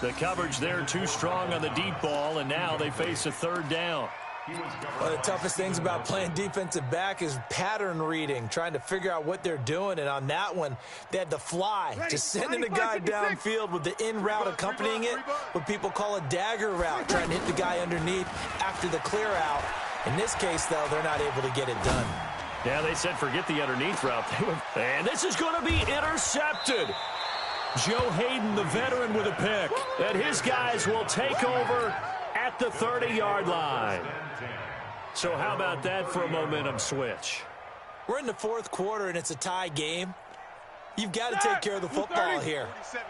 The coverage there too strong on the deep ball, and now they face a 3rd down. One of the toughest things about playing defensive back is pattern reading, trying to figure out what they're doing. And on that one, they had to fly, just sending the guy downfield with the in route accompanying it, what people call a dagger route, trying to hit the guy underneath after the clear out. In this case, though, they're not able to get it done. Yeah, they said forget the underneath route. And this is going to be intercepted. Joe Hayden, the veteran, with a pick. And his guys will take over at the 30-yard line. So how about that for a momentum switch? We're in the 4th quarter, and it's a tie game. You've got to take care of the football here.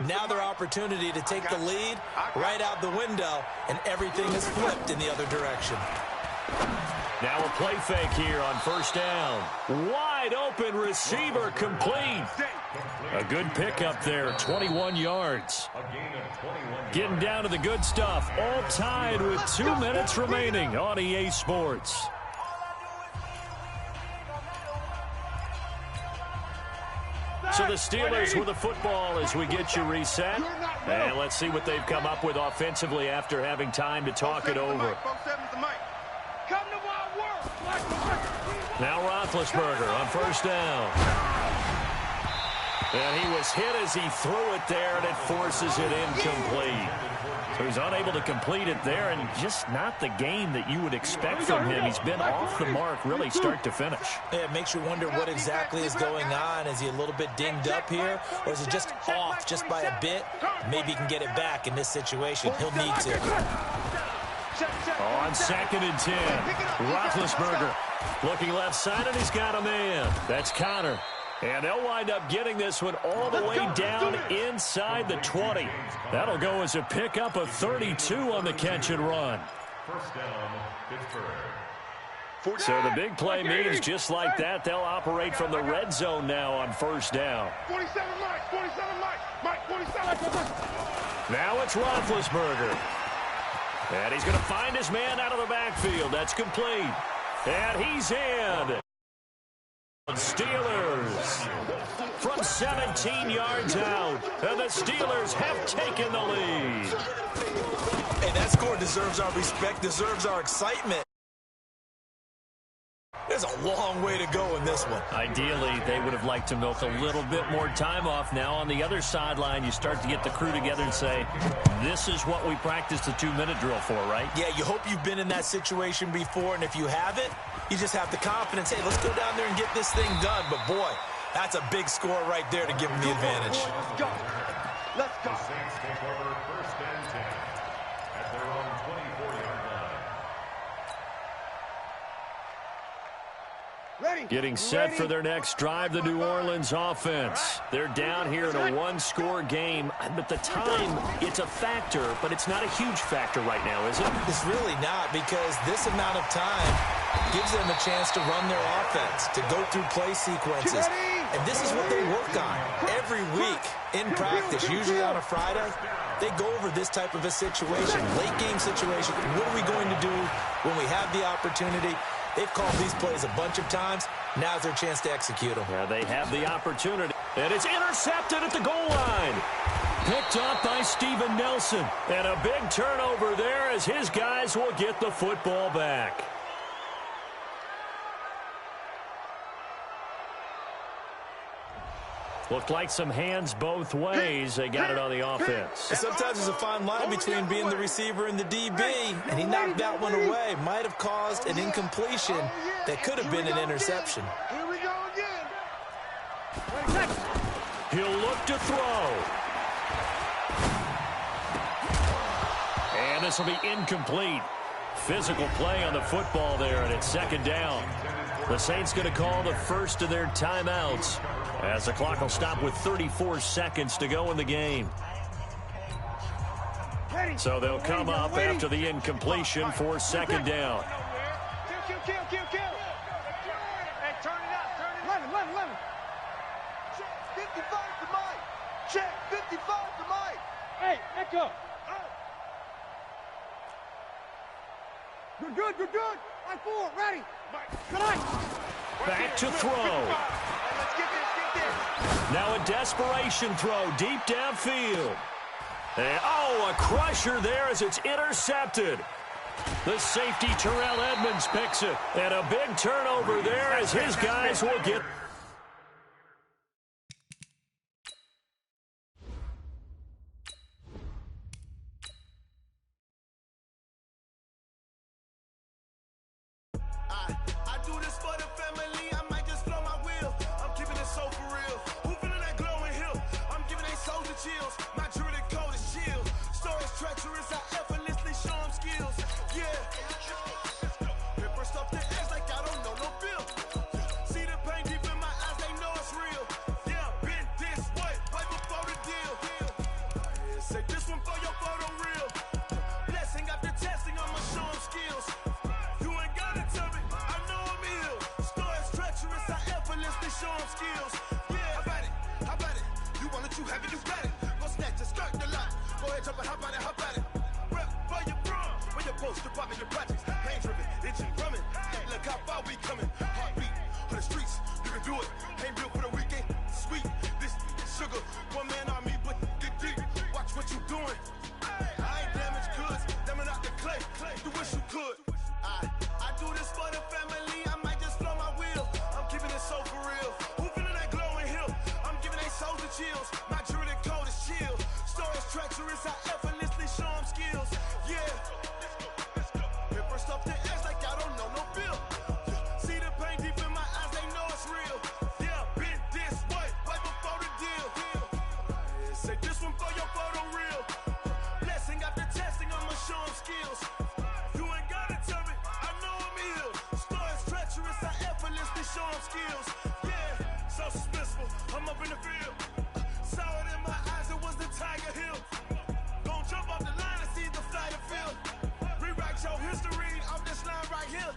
Now their opportunity to take the lead right out the window, and everything is flipped in the other direction. Now a play fake here on 1st down. Wide open receiver complete. A good pickup there, 21 yards. Getting down to the good stuff. All tied with 2 minutes remaining on EA Sports. So the Steelers with the football as we get you reset. And let's see what they've come up with offensively after having time to talk it over. Now Roethlisberger on 1st down. And he was hit as he threw it there, and it forces it incomplete. So he's unable to complete it there, and just not the game that you would expect from him. He's been off the mark really start to finish. Yeah, it makes you wonder what exactly is going on. Is he a little bit dinged up here, or is it just off just by a bit? Maybe he can get it back in this situation. He'll need to. On 2nd and 10, Roethlisberger looking left side, and he's got a man. That's Connor. And they'll wind up getting this one all the way down inside the 20. That'll go as a pickup of 32 on the catch and run. 1st down, Pittsburgh. So the big play means just like that, they'll operate from the red zone now on 1st down. 47 Mike, 47 Mike, 47. Now it's Roethlisberger. And he's going to find his man out of the backfield. That's complete. And he's in. Steelers from 17 yards out. And the Steelers have taken the lead. Hey, that score deserves our respect, deserves our excitement. There's a long way to go in this one. Ideally, they would have liked to milk a little bit more time off. Now on the other sideline, you start to get the crew together and say, this is what we practiced the 2-minute drill for, right? Yeah, you hope you've been in that situation before, and if you haven't, you just have the confidence, hey, let's go down there and get this thing done. But, boy, that's a big score right there to give them the advantage. Let's go. Let's go. The Saints take over 1st and 10 at their own 24-yard line. Ready. Getting set for their next drive, the New Orleans offense. They're down here in a 1-score game. But the time, it's a factor, but it's not a huge factor right now, is it? It's really not, because this amount of time gives them a chance to run their offense, to go through play sequences. And this is what they work on every week in practice, usually on a Friday. They go over this type of a situation, late game situation. What are we going to do when we have the opportunity? They've called these plays a bunch of times. Now's their chance to execute them. Yeah, they have the opportunity. And it's intercepted at the goal line. Picked up by Steven Nelson. And a big turnover there as his guys will get the football back. Looked like some hands both ways. They got it on the offense. And sometimes there's a fine line between being the receiver and the DB, and he knocked that one away. Might have caused an incompletion that could have been an interception. Here we go again. He'll look to throw. And this will be incomplete. Physical play on the football there, and it's second down. The Saints going to call the first of their timeouts as the clock will stop with 34 seconds to go in the game. So they'll come up after the incompletion for second down. Kill. Hey, turn it up. 11. Check 55 to Mike. Check 55 to Mike. Hey, Echo. Good. Line 4, ready. Tonight. Back to throw. Let's get this. Now a desperation throw deep downfield. And, a crusher there as it's intercepted. The safety, Terrell Edmonds, picks it. And a big turnover there as his guys will get... I do this for the family, I might just blow my wheel. I'm keeping it so for real. Who feeling that glowing hill? I'm giving they souls the chills. My jewelry code is chill. Stories treacherous, I effortlessly show them skills. Yeah. Paper stuff the edge like I don't know no bill. See the pain deep in my eyes, they know it's real. Yeah, been this way, right before the deal. Say this one for your photo real. Blessing after testing, I'ma show them skills. You ain't gotta tell me, I know I'm ill. Stories treacherous, I effortlessly show them skills. Yeah, how about it? You want it, you have it, you got it. Go snatch the skirt, the lot. Go ahead, jump it, how about it? Rep for your bro, where your post, department, your projects. Pain driven, itching, drumming. Hey, look how far we coming. Heartbeat on the streets, you can do it. Ain't built for the weekend, sweet. This sugar, one man army, but get deep. Watch what you doing. I ain't damaged goods, damn out the clay. You wish you could. I do this for the family, I might just blow my wheel. I'm keeping it so for real. Who feeling that glowing hill? I'm giving they souls the chills. My jewelry code is chill. Stories treacherous, I effortlessly show them skills. Yeah. Paper stuff the edge like I don't know no bill. See the pain deep in my eyes, they know it's real. Yeah, been this way, right before the deal. Say this one for your photo real. Blessing after testing, I'ma show them skills. You ain't gotta tell me, I know I'm ill. Stories treacherous, I effortlessly show them skills. Yeah, so suspenseful, I'm up in the field. Saw it in my eyes, it was the Tiger Hill. Don't jump off the line and see the fly the field. Rewrite your history off this line right here.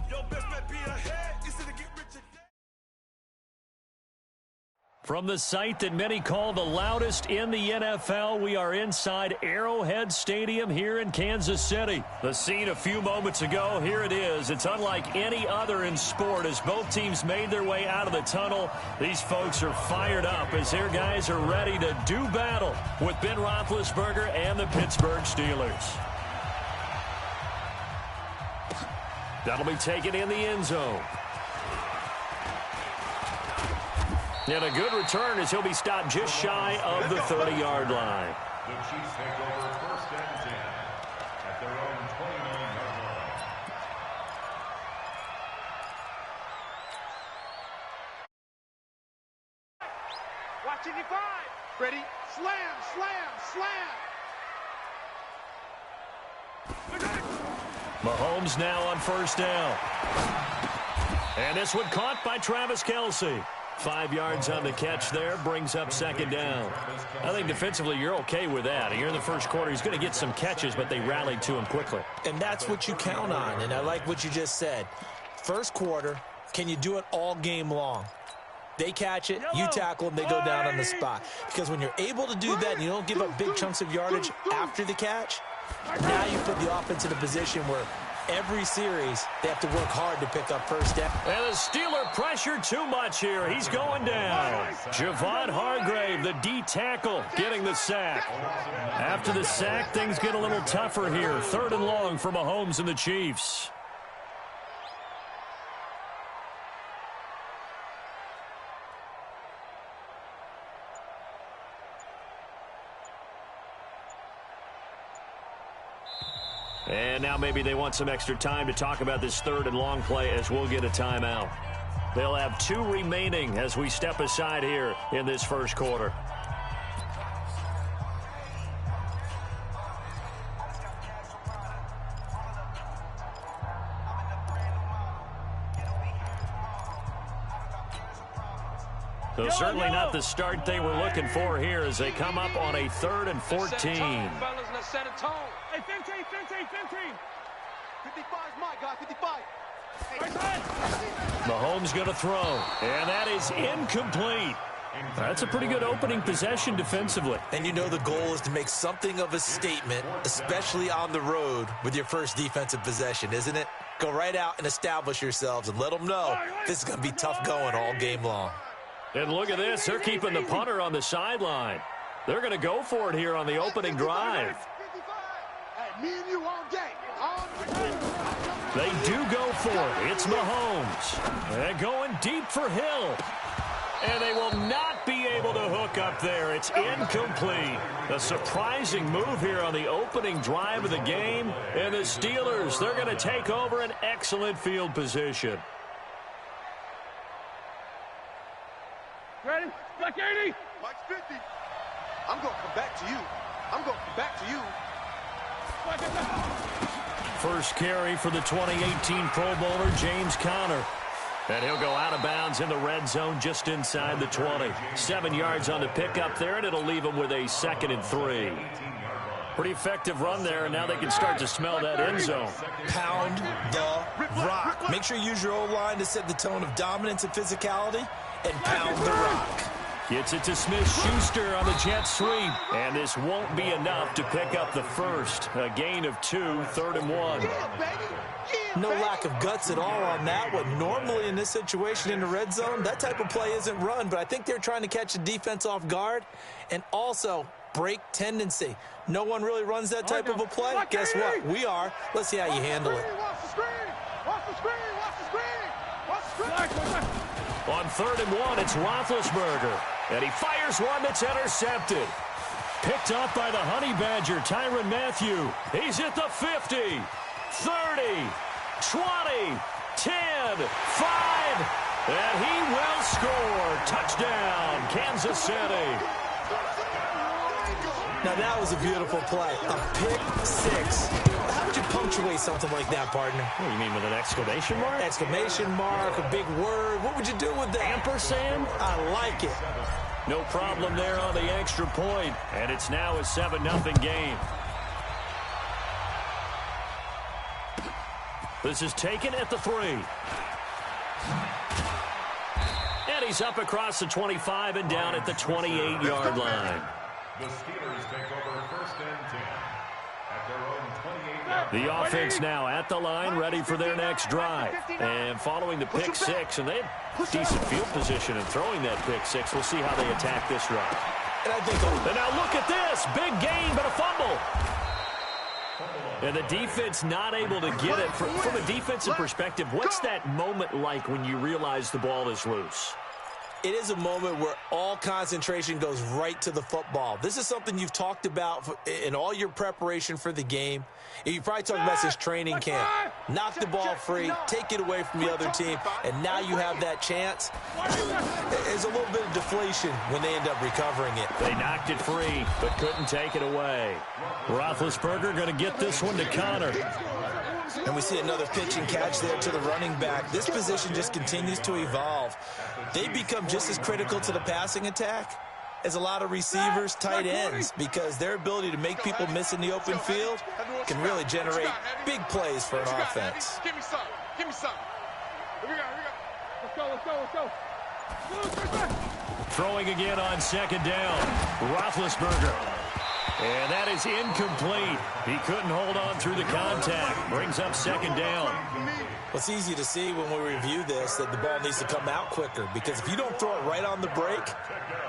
Your best bet be ahead, easy to get rich today. From the site that many call the loudest in the NFL, we are inside Arrowhead Stadium here in Kansas City. The scene a few moments ago, here it is. It's unlike any other in sport as both teams made their way out of the tunnel. These folks are fired up as their guys are ready to do battle with Ben Roethlisberger and the Pittsburgh Steelers. That'll be taken in the end zone. And a good return as he'll be stopped just shy of the 30-yard line. The Chiefs take over first and 10 at their own 29-yard line. Watching you 5. Ready? Slam. Mahomes now on first down. And this one caught by Travis Kelce. 5 yards on the catch there, brings up second down. I think defensively you're okay with that. Here in the first quarter, he's going to get some catches, but they rallied to him quickly. And that's what you count on, and I like what you just said. First quarter, can you do it all game long? They catch it, you tackle them, they go down on the spot. Because when you're able to do that and you don't give up big chunks of yardage after the catch, now you put the offense in a position where every series, they have to work hard to pick up first down. And the Steeler pressure too much here. He's going down. Javon Hargrave, the D tackle, getting the sack. After the sack, things get a little tougher here. 3rd and long for Mahomes and the Chiefs. And now maybe they want some extra time to talk about this 3rd and long play as we'll get a timeout. They'll have 2 remaining as we step aside here in this first quarter. So certainly not the start they were looking for here as they come up on a 3rd and 14. Hey, 15. 55's my guy, 55. Mahomes going to throw, and that is incomplete. That's a pretty good opening possession defensively. And you know the goal is to make something of a statement, especially on the road with your first defensive possession, isn't it? Go right out and establish yourselves and let them know this is going to be tough going all game long. And look at this. They're keeping the punter on the sideline. They're going to go for it here on the opening drive. Me and you all day. They do go for it. It's Mahomes. They're going deep for Hill. And they will not be able to hook up there. It's incomplete. A surprising move here on the opening drive of the game. And the Steelers, they're going to take over an excellent field position. Ready? Back 80. Mike's 50. I'm going to come back to you. I'm going to come back to you. First carry for the 2018 Pro Bowler, James Conner. And he'll go out of bounds in the red zone just inside the 20. 7 yards on the pickup there, and it'll leave him with a 2nd and 3. Pretty effective run there, and now they can start to smell that end zone. Pound the rock. Make sure you use your O-line to set the tone of dominance and physicality, and pound the rock. Gets it to Smith-Schuster on the jet sweep. And this won't be enough to pick up the first. A gain of 2, 3rd and 1. No lack of guts at all on that one. Normally in this situation in the red zone, that type of play isn't run, but I think they're trying to catch the defense off guard and also break tendency. No one really runs that type of a play. Guess what? We are. Let's see how you handle it. On 3rd and 1, it's Roethlisberger. And he fires one that's intercepted. Picked up by the Honey Badger, Tyrann Mathieu. He's at the 50, 30, 20, 10, 5, and he will score. Touchdown, Kansas City. Now that was a beautiful play. A pick six. How would you punctuate something like that, partner? What do you mean, with an exclamation mark? Exclamation mark, a big word. What would you do with that? Ampersand? I like it. No problem there on the extra point, and it's now a 7-0 game. This is taken at the 3. And he's up across the 25 and down at the 28-yard line. The Steelers take over 1st and 10 at their own 28-yard line. The offense now at the line, ready for their next drive. And following the pick 6, and they had decent field position in throwing that pick 6. We'll see how they attack this drive. And now look at this. Big gain, but a fumble. And the defense not able to get it. From a defensive perspective, what's that moment like when you realize the ball is loose? It is a moment where all concentration goes right to the football. This is something you've talked about in all your preparation for the game. You probably talked about this training camp. Knock the ball free, take it away from the other team, and now you have that chance. There's a little bit of deflation when they end up recovering it. They knocked it free, but couldn't take it away. Roethlisberger going to get this one to Conner. And we see another pitch and catch there to the running back. This position just continues to evolve. They become just as critical to the passing attack as a lot of receivers, tight ends, because their ability to make people miss in the open field can really generate big plays for an offense. Give me some. Give me some. Here we go. Let's go. Throwing again on 2nd down. Roethlisberger. And that is incomplete. He couldn't hold on through the contact. Brings up 2nd down. Well, it's easy to see when we review this that the ball needs to come out quicker, because if you don't throw it right on the break,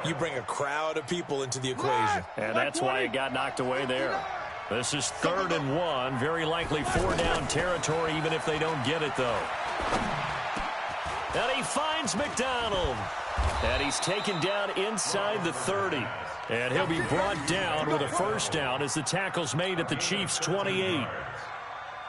you bring a crowd of people into the equation. And that's why it got knocked away there. This is 3rd and 1. Very likely 4-down territory, even if they don't get it, though. And he finds McDonald. And he's taken down inside the 30. And he'll be brought down with a 1st down as the tackle's made at the Chiefs' 28.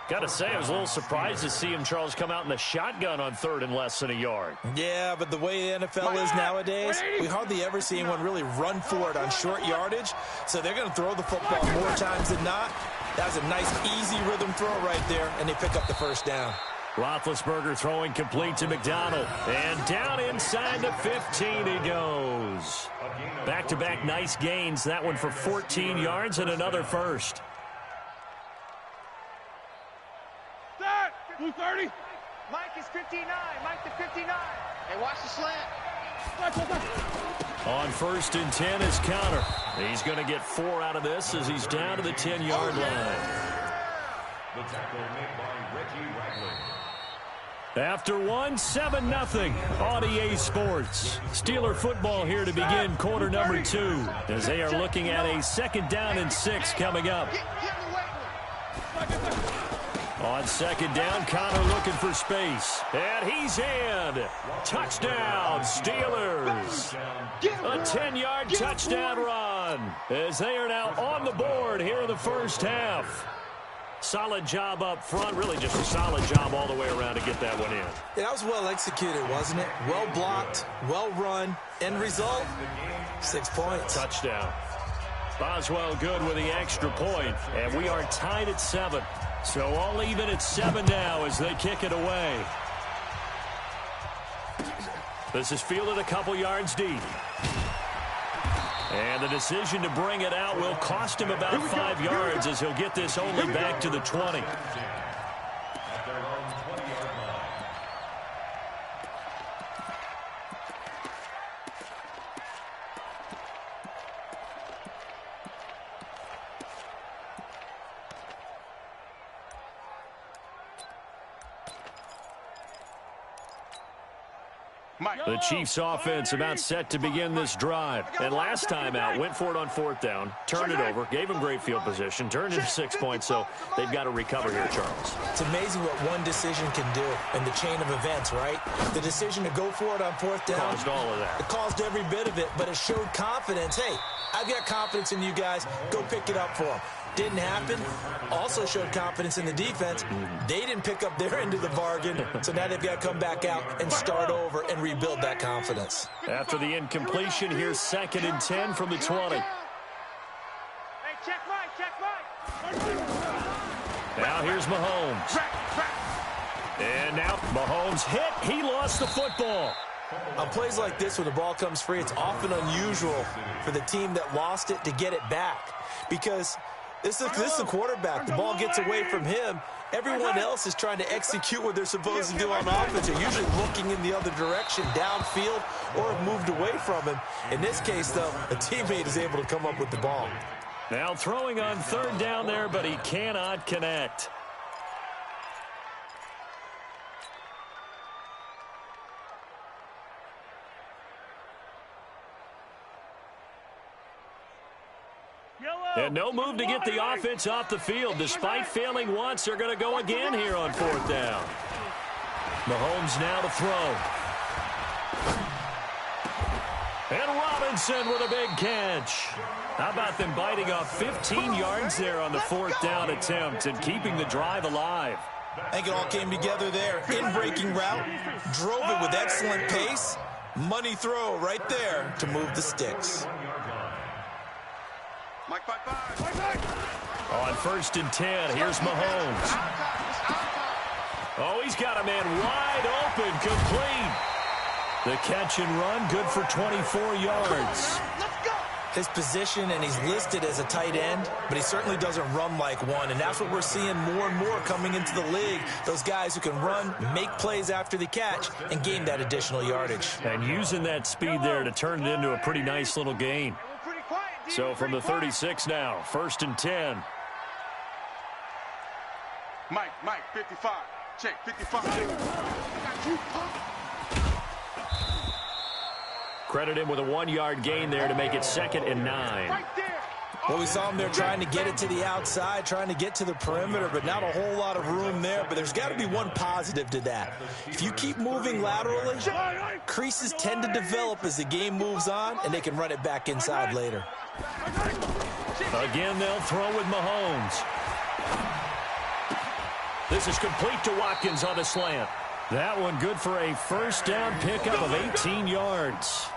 Got to say, I was a little surprised to see him, Charles, come out in the shotgun on 3rd and less than a yard. Yeah, but the way the NFL is nowadays, we hardly ever see anyone really run for it on short yardage. So they're going to throw the football more times than not. That was a nice, easy rhythm throw right there, and they pick up the 1st down. Roethlisberger throwing complete to McDonald. And down inside the 15 he goes. Back-to-back nice gains. That one for 14 yards and another first. Start! 230. Mike is 59. Mike to 59. Hey, watch the slant. On 1st and 10 is Counter. He's going to get 4 out of this as he's down to the 10-yard line. The tackle made by Reggie Ragland. After 1, 7-0 on EA Sports. Steeler football here to begin quarter number 2 as they are looking at a 2nd down and 6 coming up. On 2nd down, Connor looking for space. And he's in. Touchdown, Steelers. A 10-yard touchdown run as they are now on the board here in the first half. Solid job up front, really just a solid job all the way around to get that one in. That was well executed, wasn't it? Well blocked, well run. End result, 6 points. Touchdown. Boswell good with the extra point, and we are tied at 7. So all even at 7 now as they kick it away. This is fielded a couple yards deep. And the decision to bring it out will cost him about 5 yards as he'll get this only back to the 20. At their own 20-yard line. The Chiefs offense about set to begin this drive. And last time out, went for it on 4th down, turned it over, gave them great field position, turned it to 6 points, so they've got to recover here, Charles. It's amazing what one decision can do in the chain of events, right? The decision to go for it on 4th down. Caused all of that. It caused every bit of it, but it showed confidence. Hey, I've got confidence in you guys. Go pick it up for them. Didn't happen. Also showed confidence in the defense. They didn't pick up their end of the bargain, so now they've got to come back out and start over and rebuild that confidence. After the incompletion, here's 2nd and 10 from the 20. Hey, check Mike. Now here's Mahomes. And now Mahomes hit. He lost the football. On plays like this, when the ball comes free, it's often unusual for the team that lost it to get it back. Because this is the quarterback. The ball gets away from him. Everyone else is trying to execute what they're supposed to do on offense. They're usually looking in the other direction, downfield, or have moved away from him. In this case, though, a teammate is able to come up with the ball. Now throwing on 3rd down there, but he cannot connect. And no move to get the offense off the field. Despite failing once, they're going to go again here on 4th down. Mahomes now to throw. And Robinson with a big catch. How about them biting off 15 yards there on the 4th down attempt and keeping the drive alive? I think it all came together there. In-breaking route, drove it with excellent pace. Money throw right there to move the sticks. Mike, On 1st and 10, here's Mahomes. Oh, he's got a man wide open, complete. The catch and run, good for 24 yards. His position, and he's listed as a tight end, but he certainly doesn't run like one, and that's what we're seeing more and more coming into the league. Those guys who can run, make plays after the catch, and gain that additional yardage. And using that speed there to turn it into a pretty nice little gain. So from the 36 now, 1st and 10. Mike, 55. Check, 55. Credit him with a 1-yard gain there to make it 2nd and 9. Well, we saw him there trying to get it to the outside, trying to get to the perimeter, but not a whole lot of room there. But there's got to be one positive to that. If you keep moving laterally, creases tend to develop as the game moves on, and they can run it back inside later. Again, they'll throw with Mahomes. This is complete to Watkins on a slant. That one good for a 1st down pickup of 18 yards.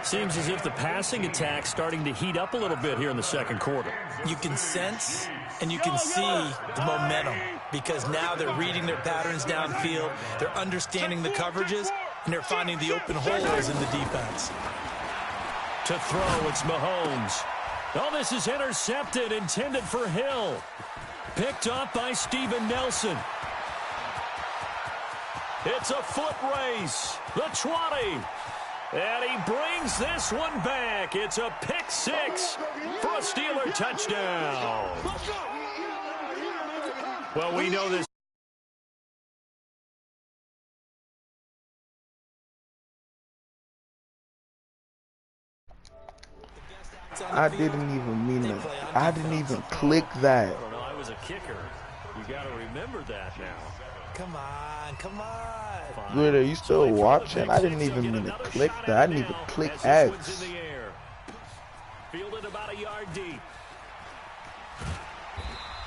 Seems as if the passing attack's starting to heat up a little bit here in the second quarter. You can sense and you can see the momentum because now they're reading their patterns downfield, they're understanding the coverages, and they're finding the open holes in the defense. To throw, it's Mahomes. Oh, this is intercepted, intended for Hill. Picked off by Steven Nelson. It's a foot race. The 20. And he brings this one back. It's a pick six for a Steeler touchdown. Well, we know this. I didn't even mean to. I didn't even click that. I don't know. I was a kicker. You got to remember that now. Come on, come on. Good, are you still watching? I didn't even mean to click that. I didn't even click X. Fielded about a yard deep.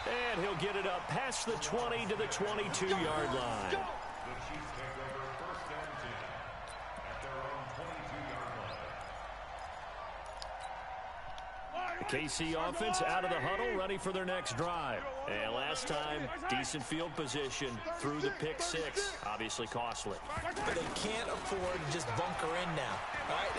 And he'll get it up past the 20 to the 22-yard line. KC offense out of the huddle, ready for their next drive. And last time, decent field position through the pick six. Obviously costly. But they can't afford to just bunker in now. All right?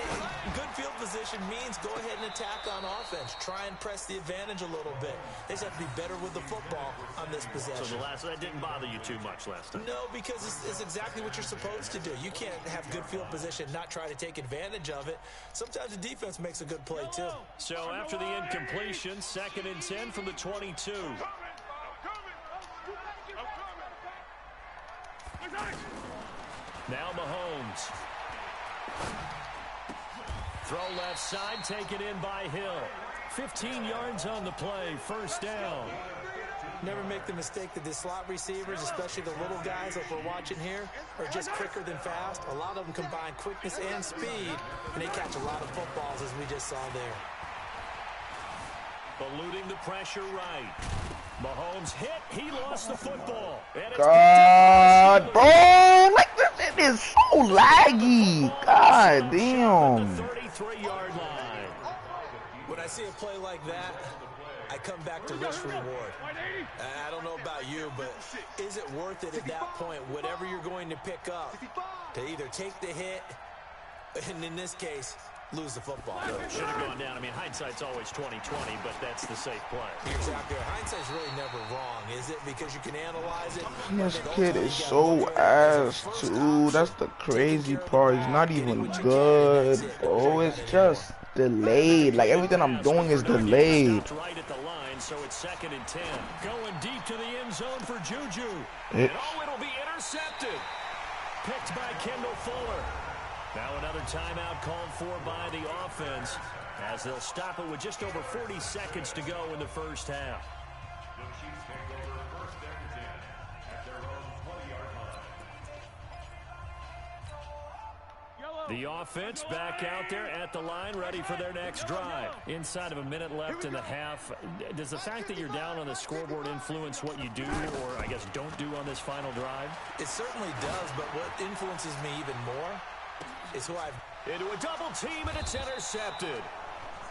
Good field position means go ahead and attack on offense. Try and press the advantage a little bit. They just have to be better with the football on this possession. So that didn't bother you too much last time? No, because it's exactly what you're supposed to do. You can't have good field position, not try to take advantage of it. Sometimes the defense makes a good play, too. So after the incompletion, 2nd and 10 from the 22. Now Mahomes. Throw left side, taken in by Hill. 15 yards on the play, first down. Never make the mistake that the slot receivers, especially the little guys like we're watching here, are just quicker than fast. A lot of them combine quickness and speed, and they catch a lot of footballs, as we just saw there. Eluding the pressure right. Mahomes hit. He lost the football. God, bro. Like, this it is so laggy. God damn. 33-yard line. When I see a play like that, I come back to risk reward. I don't know about you, but is it worth it at that point, whatever you're going to pick up, to either take the hit, and in this case, lose the football? Should have gone down. I mean, hindsight's always 20/20, but that's the safe play. Exactly. Hindsight's really never wrong, is it? Because you can analyze it. This kid is so ass, too. That's the crazy part. He's not even good, bro. It's just delayed. Like, everything I'm doing is delayed. Right at the line, so it's 2nd and 10. Going deep to the end zone for Juju. And it'll be intercepted. Picked by Kendall Fuller. Now another timeout called for by the offense as they'll stop it with just over 40 seconds to go in the first half. The Chiefs take over 1st and 10 at their own 20-yard line. The offense back out there at the line, ready for their next drive. Inside of a minute left in the half, does the fact that you're down on the scoreboard influence what you do, or I guess don't do on this final drive? It certainly does, but what influences me even more is who I've... Into a double team, and it's intercepted.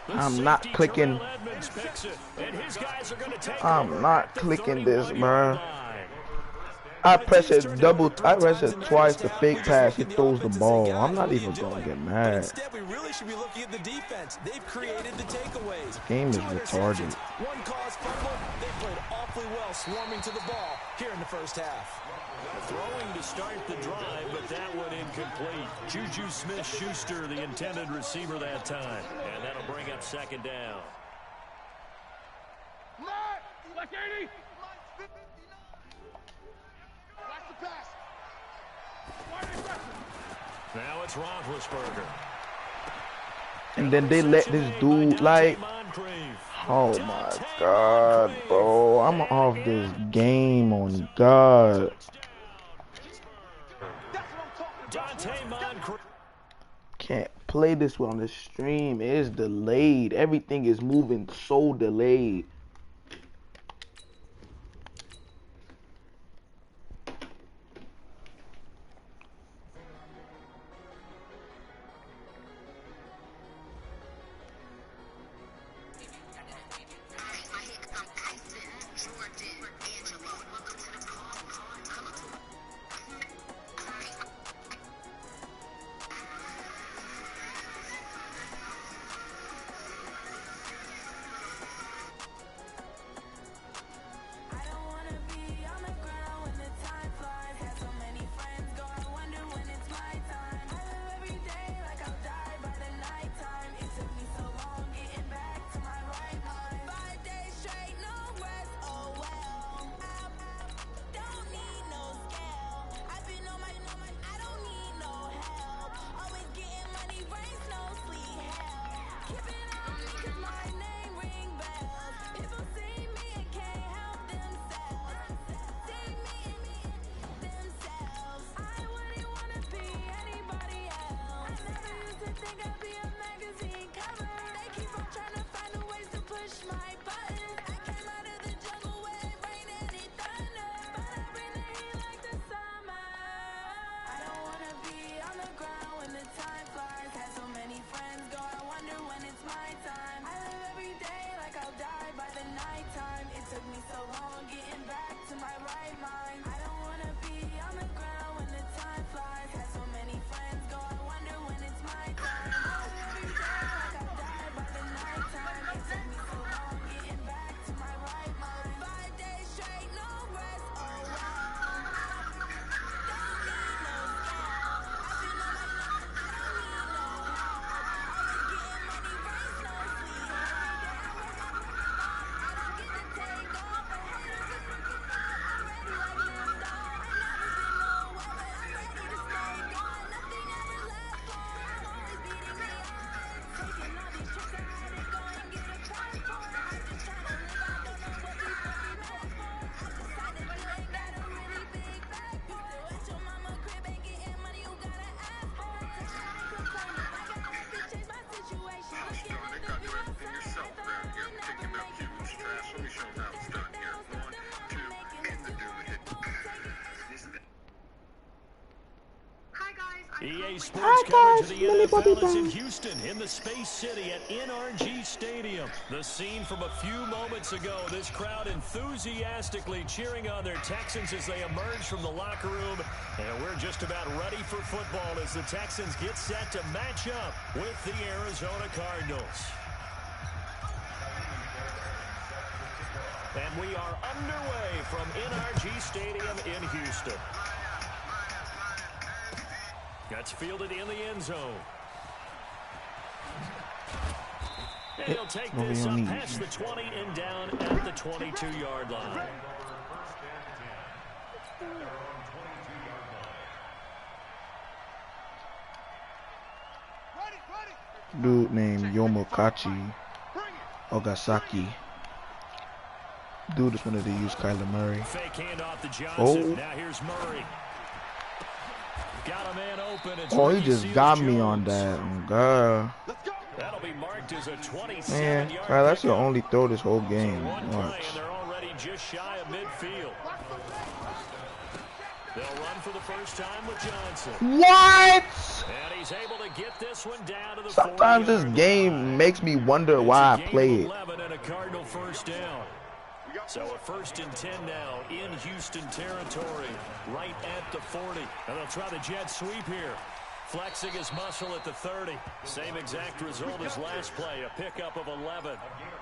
I'm not clicking. I'm not clicking this, bro. I press it twice to fake pass. He throws the ball. I'm not even gonna get mad. Instead, we really should be looking at the defense. They've created the takeaways. Game is retarded. One caused fumble. They played awfully well, swarming to the ball here in the first half. Throwing to start the drive, but that one incomplete. Juju Smith-Schuster, the intended receiver that time. And that'll bring up 2nd down. Like 80. Watch the pass. Now it's Roethlisberger. And then they let this dude, like, oh my God, bro. I'm off this game on God. Can't play this one on the stream. It is delayed. Everything is moving so delayed. EA Sports coverage of the NFL is in Houston, in the Space City at NRG Stadium. The scene from a few moments ago, this crowd enthusiastically cheering on their Texans as they emerge from the locker room. And we're just about ready for football as the Texans get set to match up with the Arizona Cardinals. And we are underway from NRG Stadium in Houston. That's fielded in the end zone. And he'll take this up past the 20 and down at the 22-yard line. Dude named Yomokachi Ogasaki. Dude just wanted to use Kyler Murray. Fake handoff to Johnson. Now here's Murray. Got a man open. Oh, he just got me on that. God. That'll be marked as a 27-yard. Man, that's your only throw this whole game. Watch. And they're already just shy of midfield. They'll run for the first time with Johnson. What? And he's able to get this one down to the Sometimes this game makes me wonder why I play it. And a Cardinal first down. So a 1st and 10 now in Houston territory, right at the 40. And they'll try the jet sweep here. Flexing his muscle at the 30. Same exact result as last play, a pickup of 11.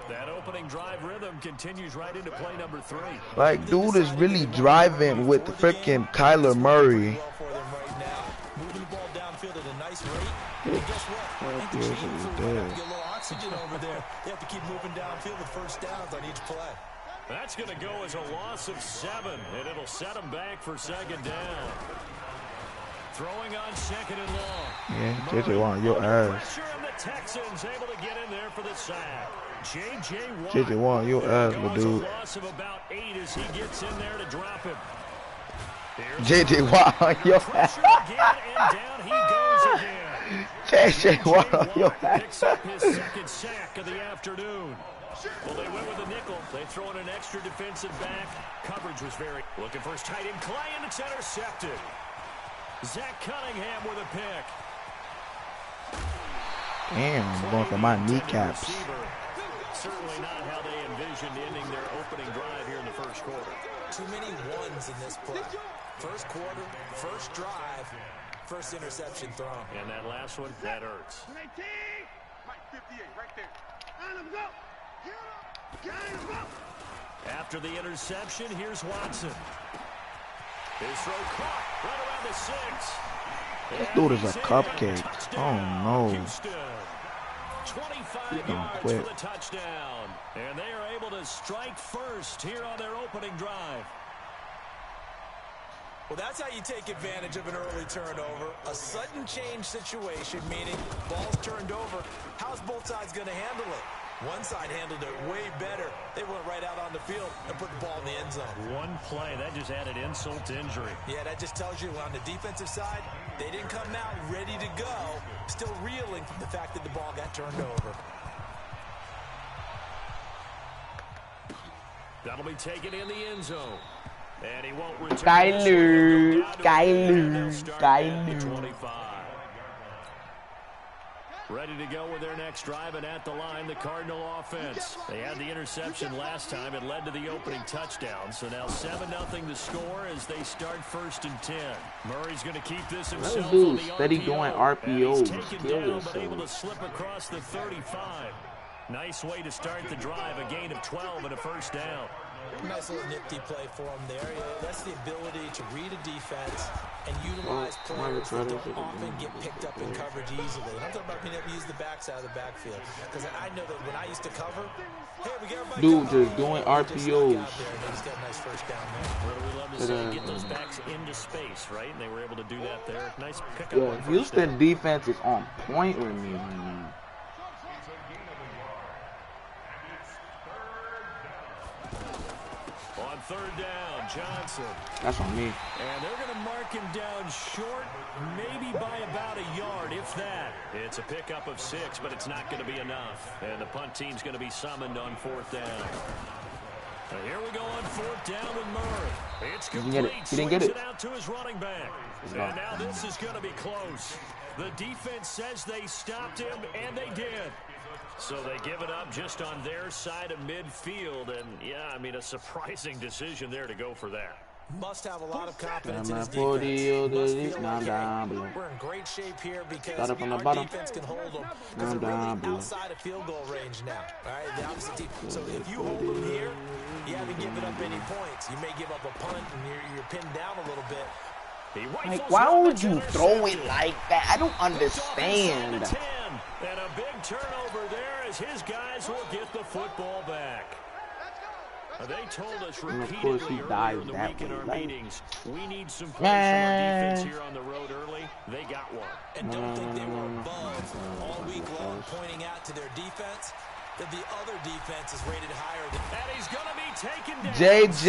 That opening drive rhythm continues right into play number 3. Like, dude is really driving with freaking Kyler Murray. Moving the ball downfield at a nice rate. And guess what? Get a little oxygen over there. They have to keep moving downfield with first downs on each play. That's going to go as a loss of 7, and it'll set them back for 2nd down. Throwing on 2nd and long. Yeah, JJ Watt, your ass. And the Texans able to get in there for the sack. JJ Watt, your ass, my dude. A loss of about 8 as he gets in there to drop him. JJ Watt, your ass. And down he goes again. JJ Watt, your ass. Picks up his 2nd sack of the afternoon. Well, they went with a nickel. They throw in an extra defensive back. Coverage was very... Looking for his tight end, Clay, and it's intercepted. Zach Cunningham with a pick. Damn, I'm going for my kneecaps. Certainly not how they envisioned ending their opening drive here in the first quarter. Too many ones in this play. First quarter, first drive, first interception thrown. And that last one, that hurts. 19, Mike 58, right there. On him, go. After the interception, here's Watson. His throw caught right around the 6. This dude is a cupcake. Oh no. 25 yards for the touchdown. And they are able to strike first here on their opening drive. Well, that's how you take advantage of an early turnover. A sudden change situation, meaning ball's turned over. How's both sides going to handle it? One side handled it way better. They went right out on the field and put the ball in the end zone. One play, that just added insult to injury. Yeah, that just tells you on the defensive side, they didn't come out ready to go, still reeling from the fact that the ball got turned over. That'll be taken in the end zone. And he won't return. Kyler. 25. Ready to go with their next drive, and at the line, the Cardinal offense. They had the interception last time. It led to the opening touchdown. So now 7-0 the score as they start 1st and 10. Murray's going to keep this himself on the steady RPO. doing RPOs. He's taken down, but able to slip across the 35. Nice way to start the drive, a gain of 12 and a first down. Nice little nifty play for him there. That's the ability to read a defense and utilize players that don't often get picked up in coverage easily. And I'm talking about being able to use the backs out of the backfield. Because I know that when I used to cover, hey, we get everybody dude just doing RPOs. He's got a nice first down there. Well, we love to see get those backs into space, right? And they were able to do that there. Nice pickup. Yeah, Houston defense is on point with me right now. On 3rd down, Johnson. That's on me. And they're going to mark him down short, maybe by about a yard, if that. It's a pickup of 6, but it's not going to be enough. And the punt team's going to be summoned on 4th down. Here we go on 4th down with Murray. It's complete. He didn't get it. Out to his running back. And now this is going to be close. The defense says they stopped him, and they did. So they give it up just on their side of midfield. And, yeah, I mean, a surprising decision there to go for that. Must have a lot of confidence in his defense. We're in great shape here because our defense can hold them because they're really outside of field goal range now. All right, the opposite team. So if you hold them here, you haven't given up any points. You may give up a punt and you're pinned down a little bit. Like, why would you throw it like that? I don't understand. And a big turnover there as his guys will get the football back. They told us repeatedly earlier in the week in our meetings, we need some plays from our defense here on the road early. They got one. And don't think they were above all week long pointing out to their defense that the other defense is rated higher than. And he's going to be taken down. JJ.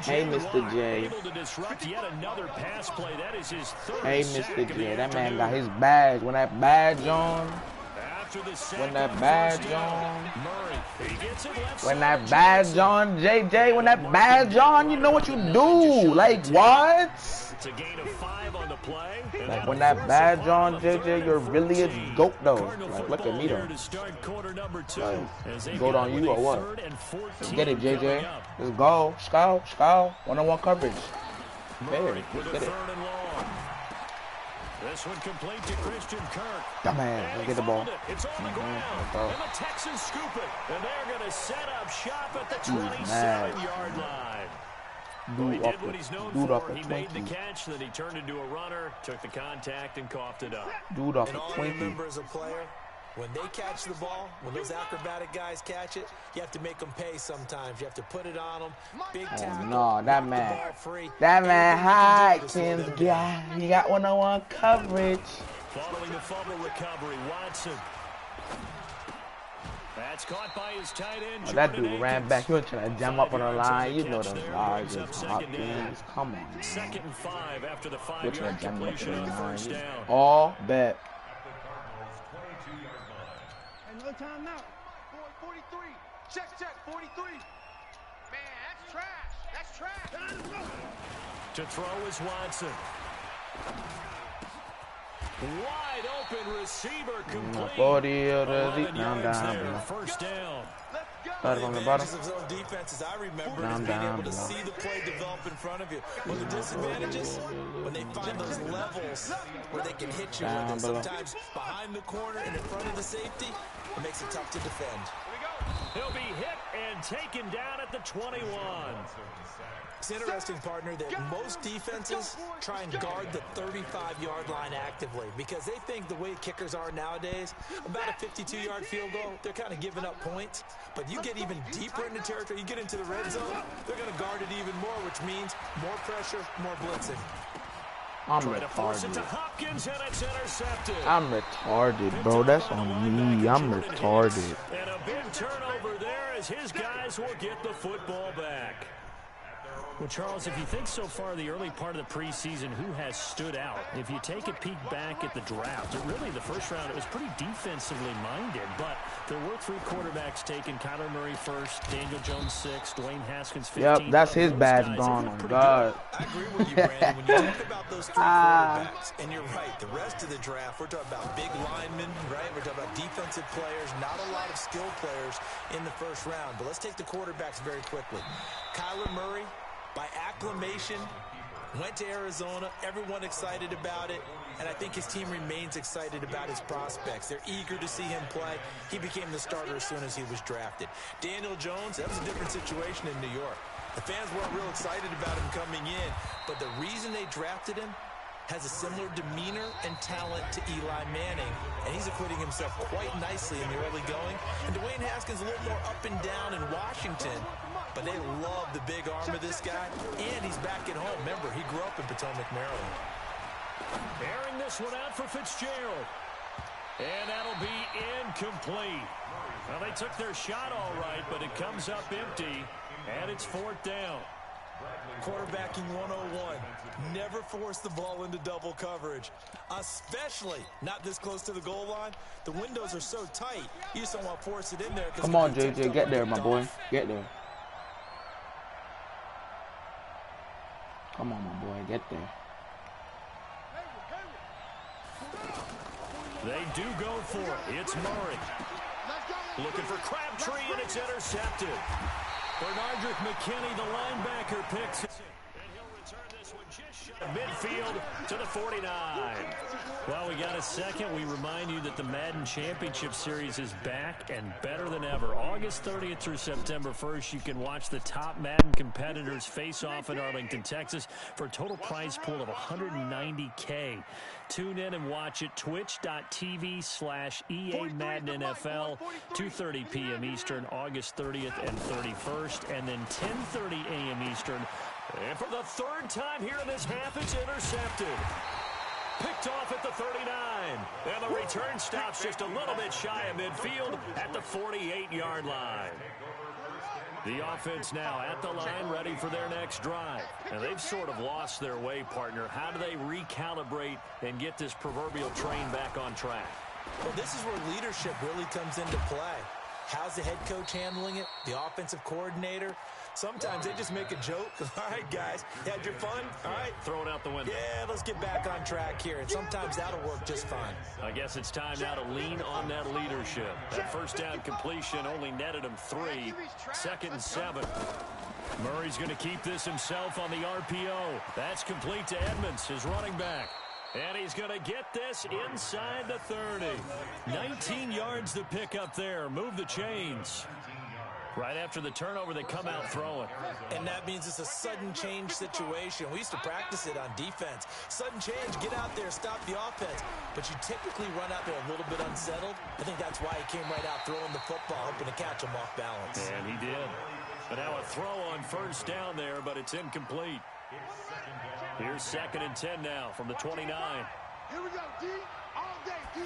Hey, Mr. J. Able to disrupt yet another pass play. That is his third. Hey, Mr. J. That man got his badge. When that badge on. When that badge on. When that badge on, JJ. When that badge on, you know what you do. Like, what? It's a gain of 5 on the play. Like, when that badge on, JJ, you're really a goat, though. Like, look at me, though. Like, goat on you or what? Let's get it, JJ. Let's go. Scout. One-on-one coverage. Fair. Let's get it. This one complete to Christian Kirk. Come on, let's get the ball. It's on the ground. And the Texans scoop it. And they're going to set up shop at the 27-yard line. He did what he's known for. He made the catch, then he turned into a runner, took the contact, and coughed it up. Dude off and the all 20. Remember as a player, when they catch the ball, when those acrobatic guys catch it, you have to make them pay sometimes. You have to put it on them. Big tackle. No, that man Hopkins, he got one-on-one coverage. Following the fumble recovery, Watson. That's caught by his tight end. That dude ran back. He was trying to jump up on the line. You know the guys is Hopkins. Come on, man. 2nd and 5 after the 5-yard completion on 1st down. All bet. No timeout. 43. Check. 43. Man, that's trash. To throw is Watson. Wide open receiver complete. 40 down. 1st down. On the bottom. Of defenses I remember is being able to see the play develop in front of you. Well, the disadvantage is when they find those levels where they can hit you with it. Sometimes behind the corner and in front of the safety, it makes it tough to defend. He'll be hit and taken down at the 21. It's interesting, partner, that most defenses try and guard the 35-yard line actively because they think the way kickers are nowadays, about a 52-yard field goal, they're kind of giving up points. But you get even deeper into territory, you get into the red zone, they're going to guard it even more, which means more pressure, more blitzing. I'm retarded, bro. That's on me. I'm retarded. And a big turnover there as his guys will get the football back. Well, Charles, if you think so far the early part of the preseason, who has stood out? If you take a peek back at the draft, really the first round, it was pretty defensively minded, but there were 3 quarterbacks taken. Kyler Murray first, Daniel Jones 6, Dwayne Haskins 15. Yep, that's his badge gone. Oh, God. I agree with you, Brandon. When you talk about those 3 quarterbacks, and you're right, the rest of the draft, we're talking about big linemen, right? We're talking about defensive players, not a lot of skilled players in the first round. But let's take the quarterbacks very quickly. Kyler Murray, by acclamation, went to Arizona. Everyone excited about it. And I think his team remains excited about his prospects. They're eager to see him play. He became the starter as soon as he was drafted. Daniel Jones, that was a different situation in New York. The fans weren't real excited about him coming in. But the reason they drafted him has a similar demeanor and talent to Eli Manning, and he's acquitting himself quite nicely in the early going. And Dwayne Haskins a little more up and down in Washington, but they love the big arm of this guy, and he's back at home. Remember, he grew up in Potomac, Maryland. Airing this one out for Fitzgerald, and that'll be incomplete. Well, they took their shot all right, but it comes up empty, and it's 4th down. Quarterbacking 101. Never force the ball into double coverage, especially not this close to the goal line. The windows are so tight, you just don't want to force it in there. Come on, JJ, get there, my boy. Get there. Come on, my boy, get there. They do go for it. It's Murray. Looking for Crabtree, and it's intercepted. Bernardrick McKinney, the linebacker, picks it. And he'll return this one just shy of midfield to the 49. Well, we got a second. We remind you that the Madden Championship Series is back and better than ever. August 30th through September 1st, you can watch the top Madden competitors face off in Arlington, Texas for a total prize pool of $190K. Tune in and watch it, twitch.tv/EA Madden NFL, 2:30 p.m. Eastern, August 30th and 31st, and then 10:30 a.m. Eastern. And for the third time here in this half, it's intercepted. Picked off at the 39. And the return stops just a little bit shy of midfield at the 48-yard line. The offense now at the line, ready for their next drive. And they've sort of lost their way, partner. How do they recalibrate and get this proverbial train back on track? Well, this is where leadership really comes into play. How's the head coach handling it? The offensive coordinator? Sometimes they just make a joke. All right, guys, you had your fun? All right. Throw it out the window. Yeah, let's get back on track here. And sometimes that'll work just fine. I guess it's time now to lean on that leadership. That first down completion only netted him 3. 2nd and 7. Murray's going to keep this himself on the RPO. That's complete to Edmonds, his running back. And he's going to get this inside the 30. 19 yards to pick up there. Move the chains. Right after the turnover, they come out throwing. And that means it's a sudden change situation. We used to practice it on defense. Sudden change, get out there, stop the offense. But you typically run out there a little bit unsettled. I think that's why he came right out throwing the football, hoping to catch him off balance. And he did. But now a throw on first down there, but it's incomplete. Here's 2nd and 10 now from the 29. Here we go, D. All day, D.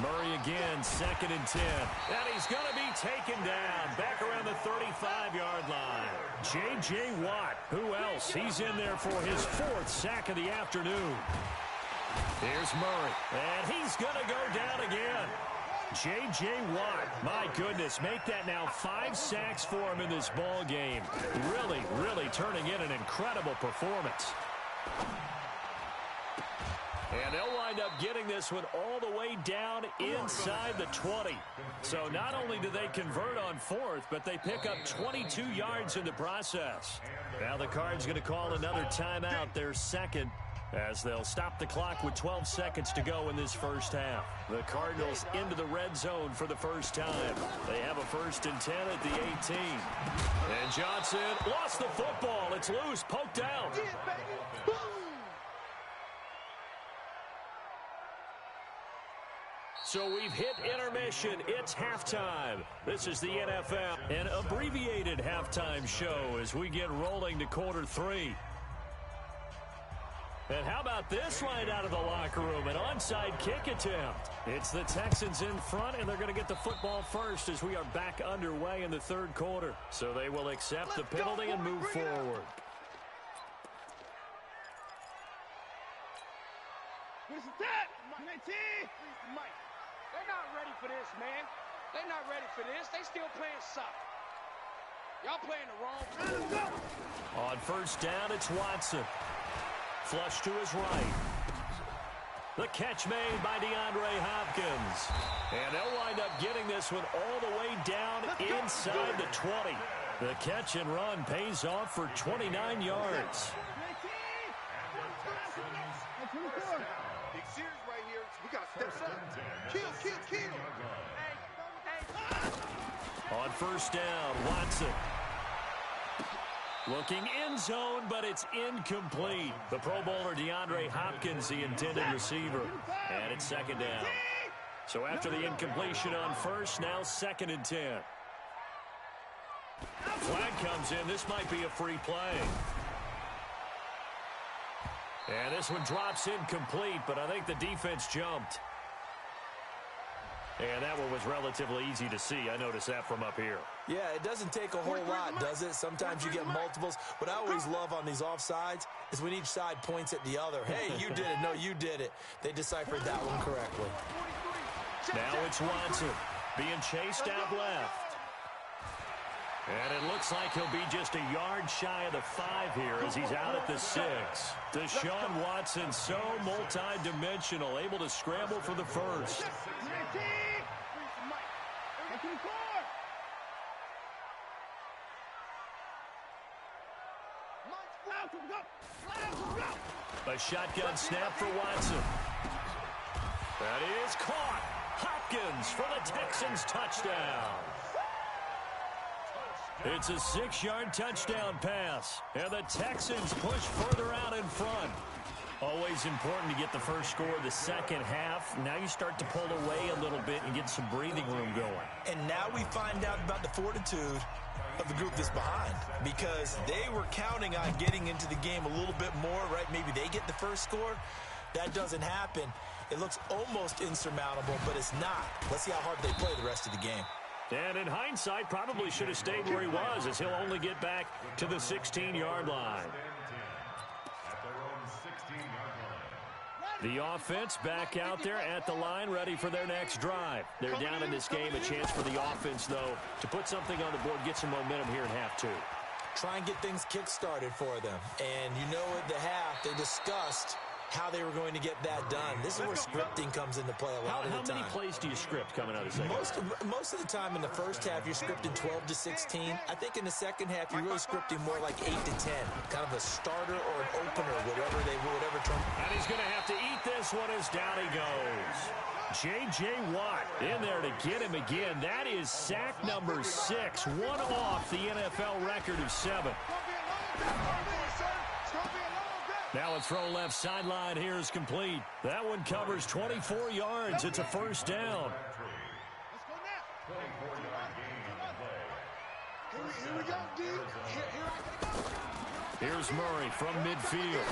Murray again, 2nd and 10. And he's going to be taken down back around the 35-yard line. J.J. Watt, who else? He's in there for his 4th sack of the afternoon. Here's Murray, and he's going to go down again. J.J. Watt, my goodness, make that now 5 sacks for him in this ball game. Really, really turning in an incredible performance. And they'll wind up getting this one all the way down inside the 20. So not only do they convert on 4th, but they pick up 22 yards in the process. Now the Cards going to call another timeout, their 2nd, as they'll stop the clock with 12 seconds to go in this first half. The Cardinals into the red zone for the first time. They have a 1st and 10 at the 18. And Johnson lost the football. It's loose, poked out. So we've hit intermission. It's halftime. This is the NFL, an abbreviated halftime show as we get rolling to quarter 3. And how about this right out of the locker room? An onside kick attempt. It's the Texans in front, and they're going to get the football first as we are back underway in the 3rd quarter. So they will accept the penalty and move forward. This is that. 19. Mike. They're not ready for this, man. They're not ready for this. They still playing soccer. Y'all playing the wrong play. On first down, it's Watson. Flush to his right. The catch made by DeAndre Hopkins. And they'll wind up getting this one all the way down inside the 20. The catch and run pays off for 29 yards. Big series right here. We got to step up. Kill. On first down, Watson. Looking end zone, but it's incomplete. The Pro Bowler DeAndre Hopkins, the intended receiver. And it's 2nd down. So after the incompletion on first, now 2nd and 10. Flag comes in. This might be a free play. And this one drops incomplete, but I think the defense jumped. And that one was relatively easy to see. I noticed that from up here. Yeah, it doesn't take a whole lot, does it? Sometimes you get multiples. What I always love on these offsides is when each side points at the other. Hey, you did it. No, you did it. They deciphered that one correctly. Now it's Watson being chased out left. And it looks like he'll be just a yard shy of the 5 here as he's out at the 6. Deshaun Watson, so multi-dimensional, able to scramble for the first. A shotgun snap for Watson. That is caught. Hopkins for the Texans touchdown. It's a 6-yard touchdown pass, and the Texans push further out in front. Always important to get the first score of the second half. Now you start to pull away a little bit and get some breathing room going. And now we find out about the fortitude of the group that's behind, because they were counting on getting into the game a little bit more, right? Maybe they get the first score. That doesn't happen. It looks almost insurmountable, but it's not. Let's see how hard they play the rest of the game. And in hindsight, probably should have stayed where he was, as he'll only get back to the 16-yard line. The offense back out there at the line, ready for their next drive. They're down in this game. A chance for the offense, though, to put something on the board, get some momentum here in half 2. Try and get things kick-started for them. And you know at the half, they discussed how they were going to get that done. This is where scripting comes into play a lot of the time. How many plays do you script coming out of the second half? Most of the time in the first half, you're scripting 12 to 16. I think in the second half, you're really scripting more like 8 to 10. Kind of a starter or an opener, whatever term. And he's going to have to eat this one as down he goes. J.J. Watt in there to get him again. That is sack number 6, one off the NFL record of 7. Now a throw left sideline here is complete. That one covers 24 yards. It's a first down. Here's Murray from midfield.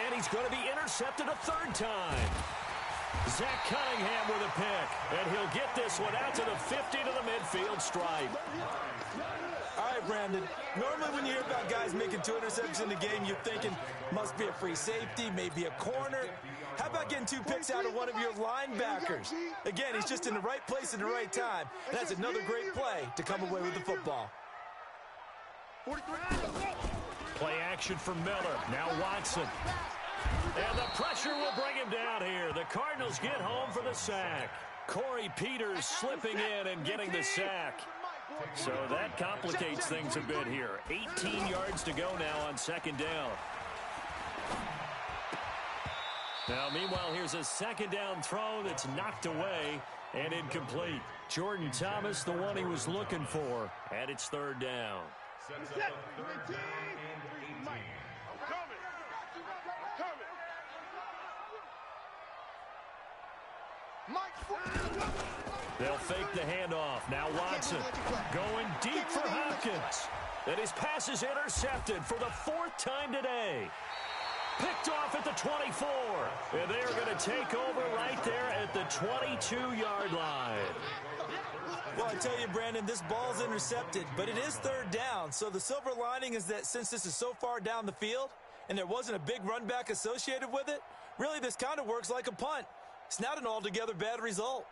And he's going to be intercepted a 3rd time. Zach Cunningham with a pick. And he'll get this one out to the 50 to the midfield stripe. All right, Brandon. Normally when you hear about guys making 2 interceptions in the game, you're thinking must be a free safety, maybe a corner. How about getting 2 picks out of one of your linebackers? Again, he's just in the right place at the right time. And that's another great play to come away with the football. Play action for Miller. Now Watson. And the pressure will bring him down here. The Cardinals get home for the sack. Corey Peters slipping in and getting the sack. So that complicates things a bit here. 18 yards to go now on 2nd down. Now, meanwhile, here's a 2nd down throw that's knocked away and incomplete. Jordan Thomas, the one he was looking for, and it's 3rd down. They'll fake the handoff. Now Watson going deep for Hopkins. And his pass is intercepted for the 4th time today. Picked off at the 24. And they are going to take over right there at the 22-yard line. Well, I tell you, Brandon, this ball's intercepted, but it is 3rd down. So the silver lining is that since this is so far down the field and there wasn't a big run back associated with it, really this kind of works like a punt. It's not an altogether bad result.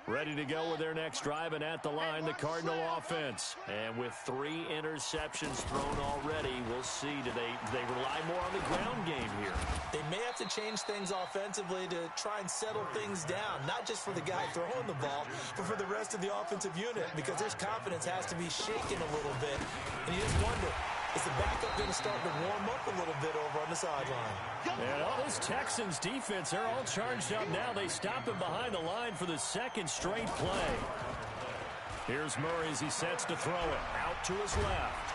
Ready to go with their next drive, and at the line, the Cardinal offense. And with 3 interceptions thrown already, we'll see. Do they rely more on the ground game here? They may have to change things offensively to try and settle things down, not just for the guy throwing the ball, but for the rest of the offensive unit, because their confidence has to be shaken a little bit. And you just wonder, is the backup going to start to warm up a little bit over on the sideline? And all this Texans defense, they're all charged up now. They stop him behind the line for the 2nd straight play. Here's Murray as he sets to throw it. Out to his left.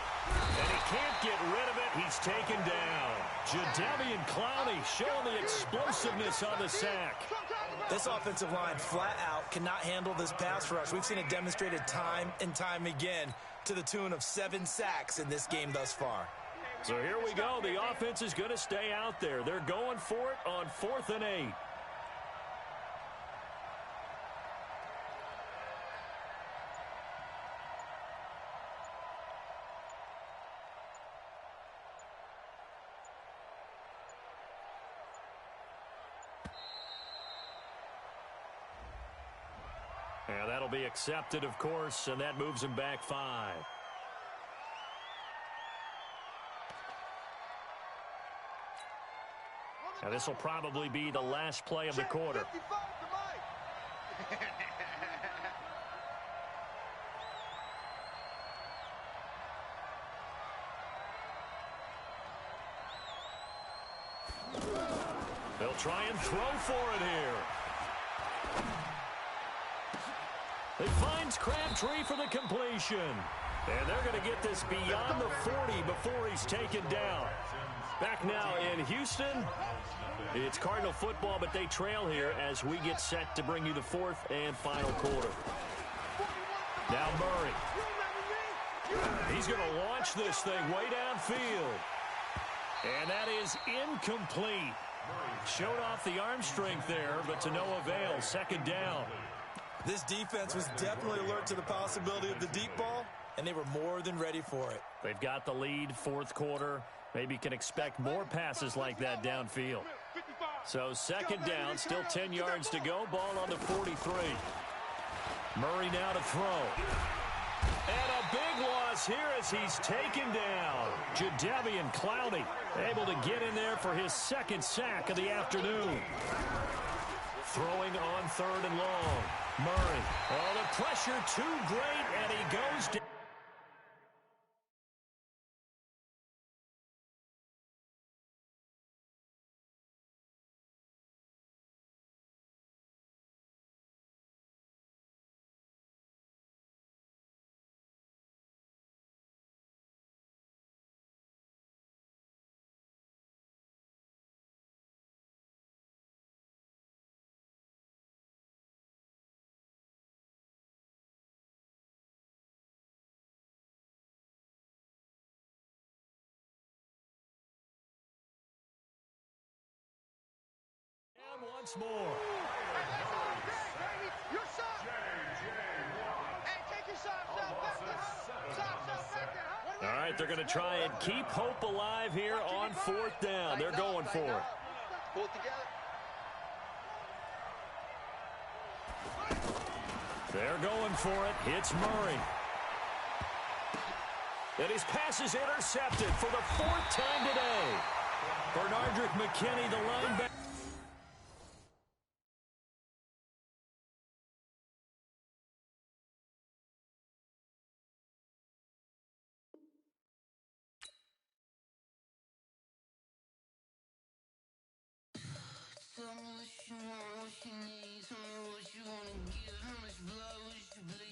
And he can't get rid of it. He's taken down. Jadeveon Clowney showing the explosiveness on the sack. This offensive line flat out cannot handle this pass rush. We've seen it demonstrated time and time again to the tune of 7 sacks in this game thus far. So here we go. The offense is going to stay out there. They're going for it on 4th and 8. Yeah, that'll be accepted, of course, and that moves him back 5. Now, this will probably be the last play of the quarter. They'll try and throw for it here. He finds Crabtree for the completion. And they're going to get this beyond the 40 before he's taken down. Back now in Houston. It's Cardinal football, but they trail here as we get set to bring you the 4th and final quarter. Now Murray. He's going to launch this thing way downfield. And that is incomplete. Showed off the arm strength there, but to no avail. 2nd down. This defense was definitely alert to the possibility of the deep ball, and they were more than ready for it. They've got the lead, 4th quarter. Maybe can expect more passes like that downfield. So 2nd down, still 10 yards to go. Ball on the 43. Murray now to throw. And a big loss here as he's taken down. Jadeveon Clowney able to get in there for his 2nd sack of the afternoon. Throwing on 3rd and long. Murray. Oh, the pressure too great, and he goes down. Once more. All right, they're going to try and keep hope alive here on 4th down. They're going for it. Pull it together. They're going for it. Hits Murray. And his pass is intercepted for the 4th time today. Bernardrick McKinney, the linebacker. Tell me what you want, what you need. Tell me what you wanna give. How much blood would you bleed?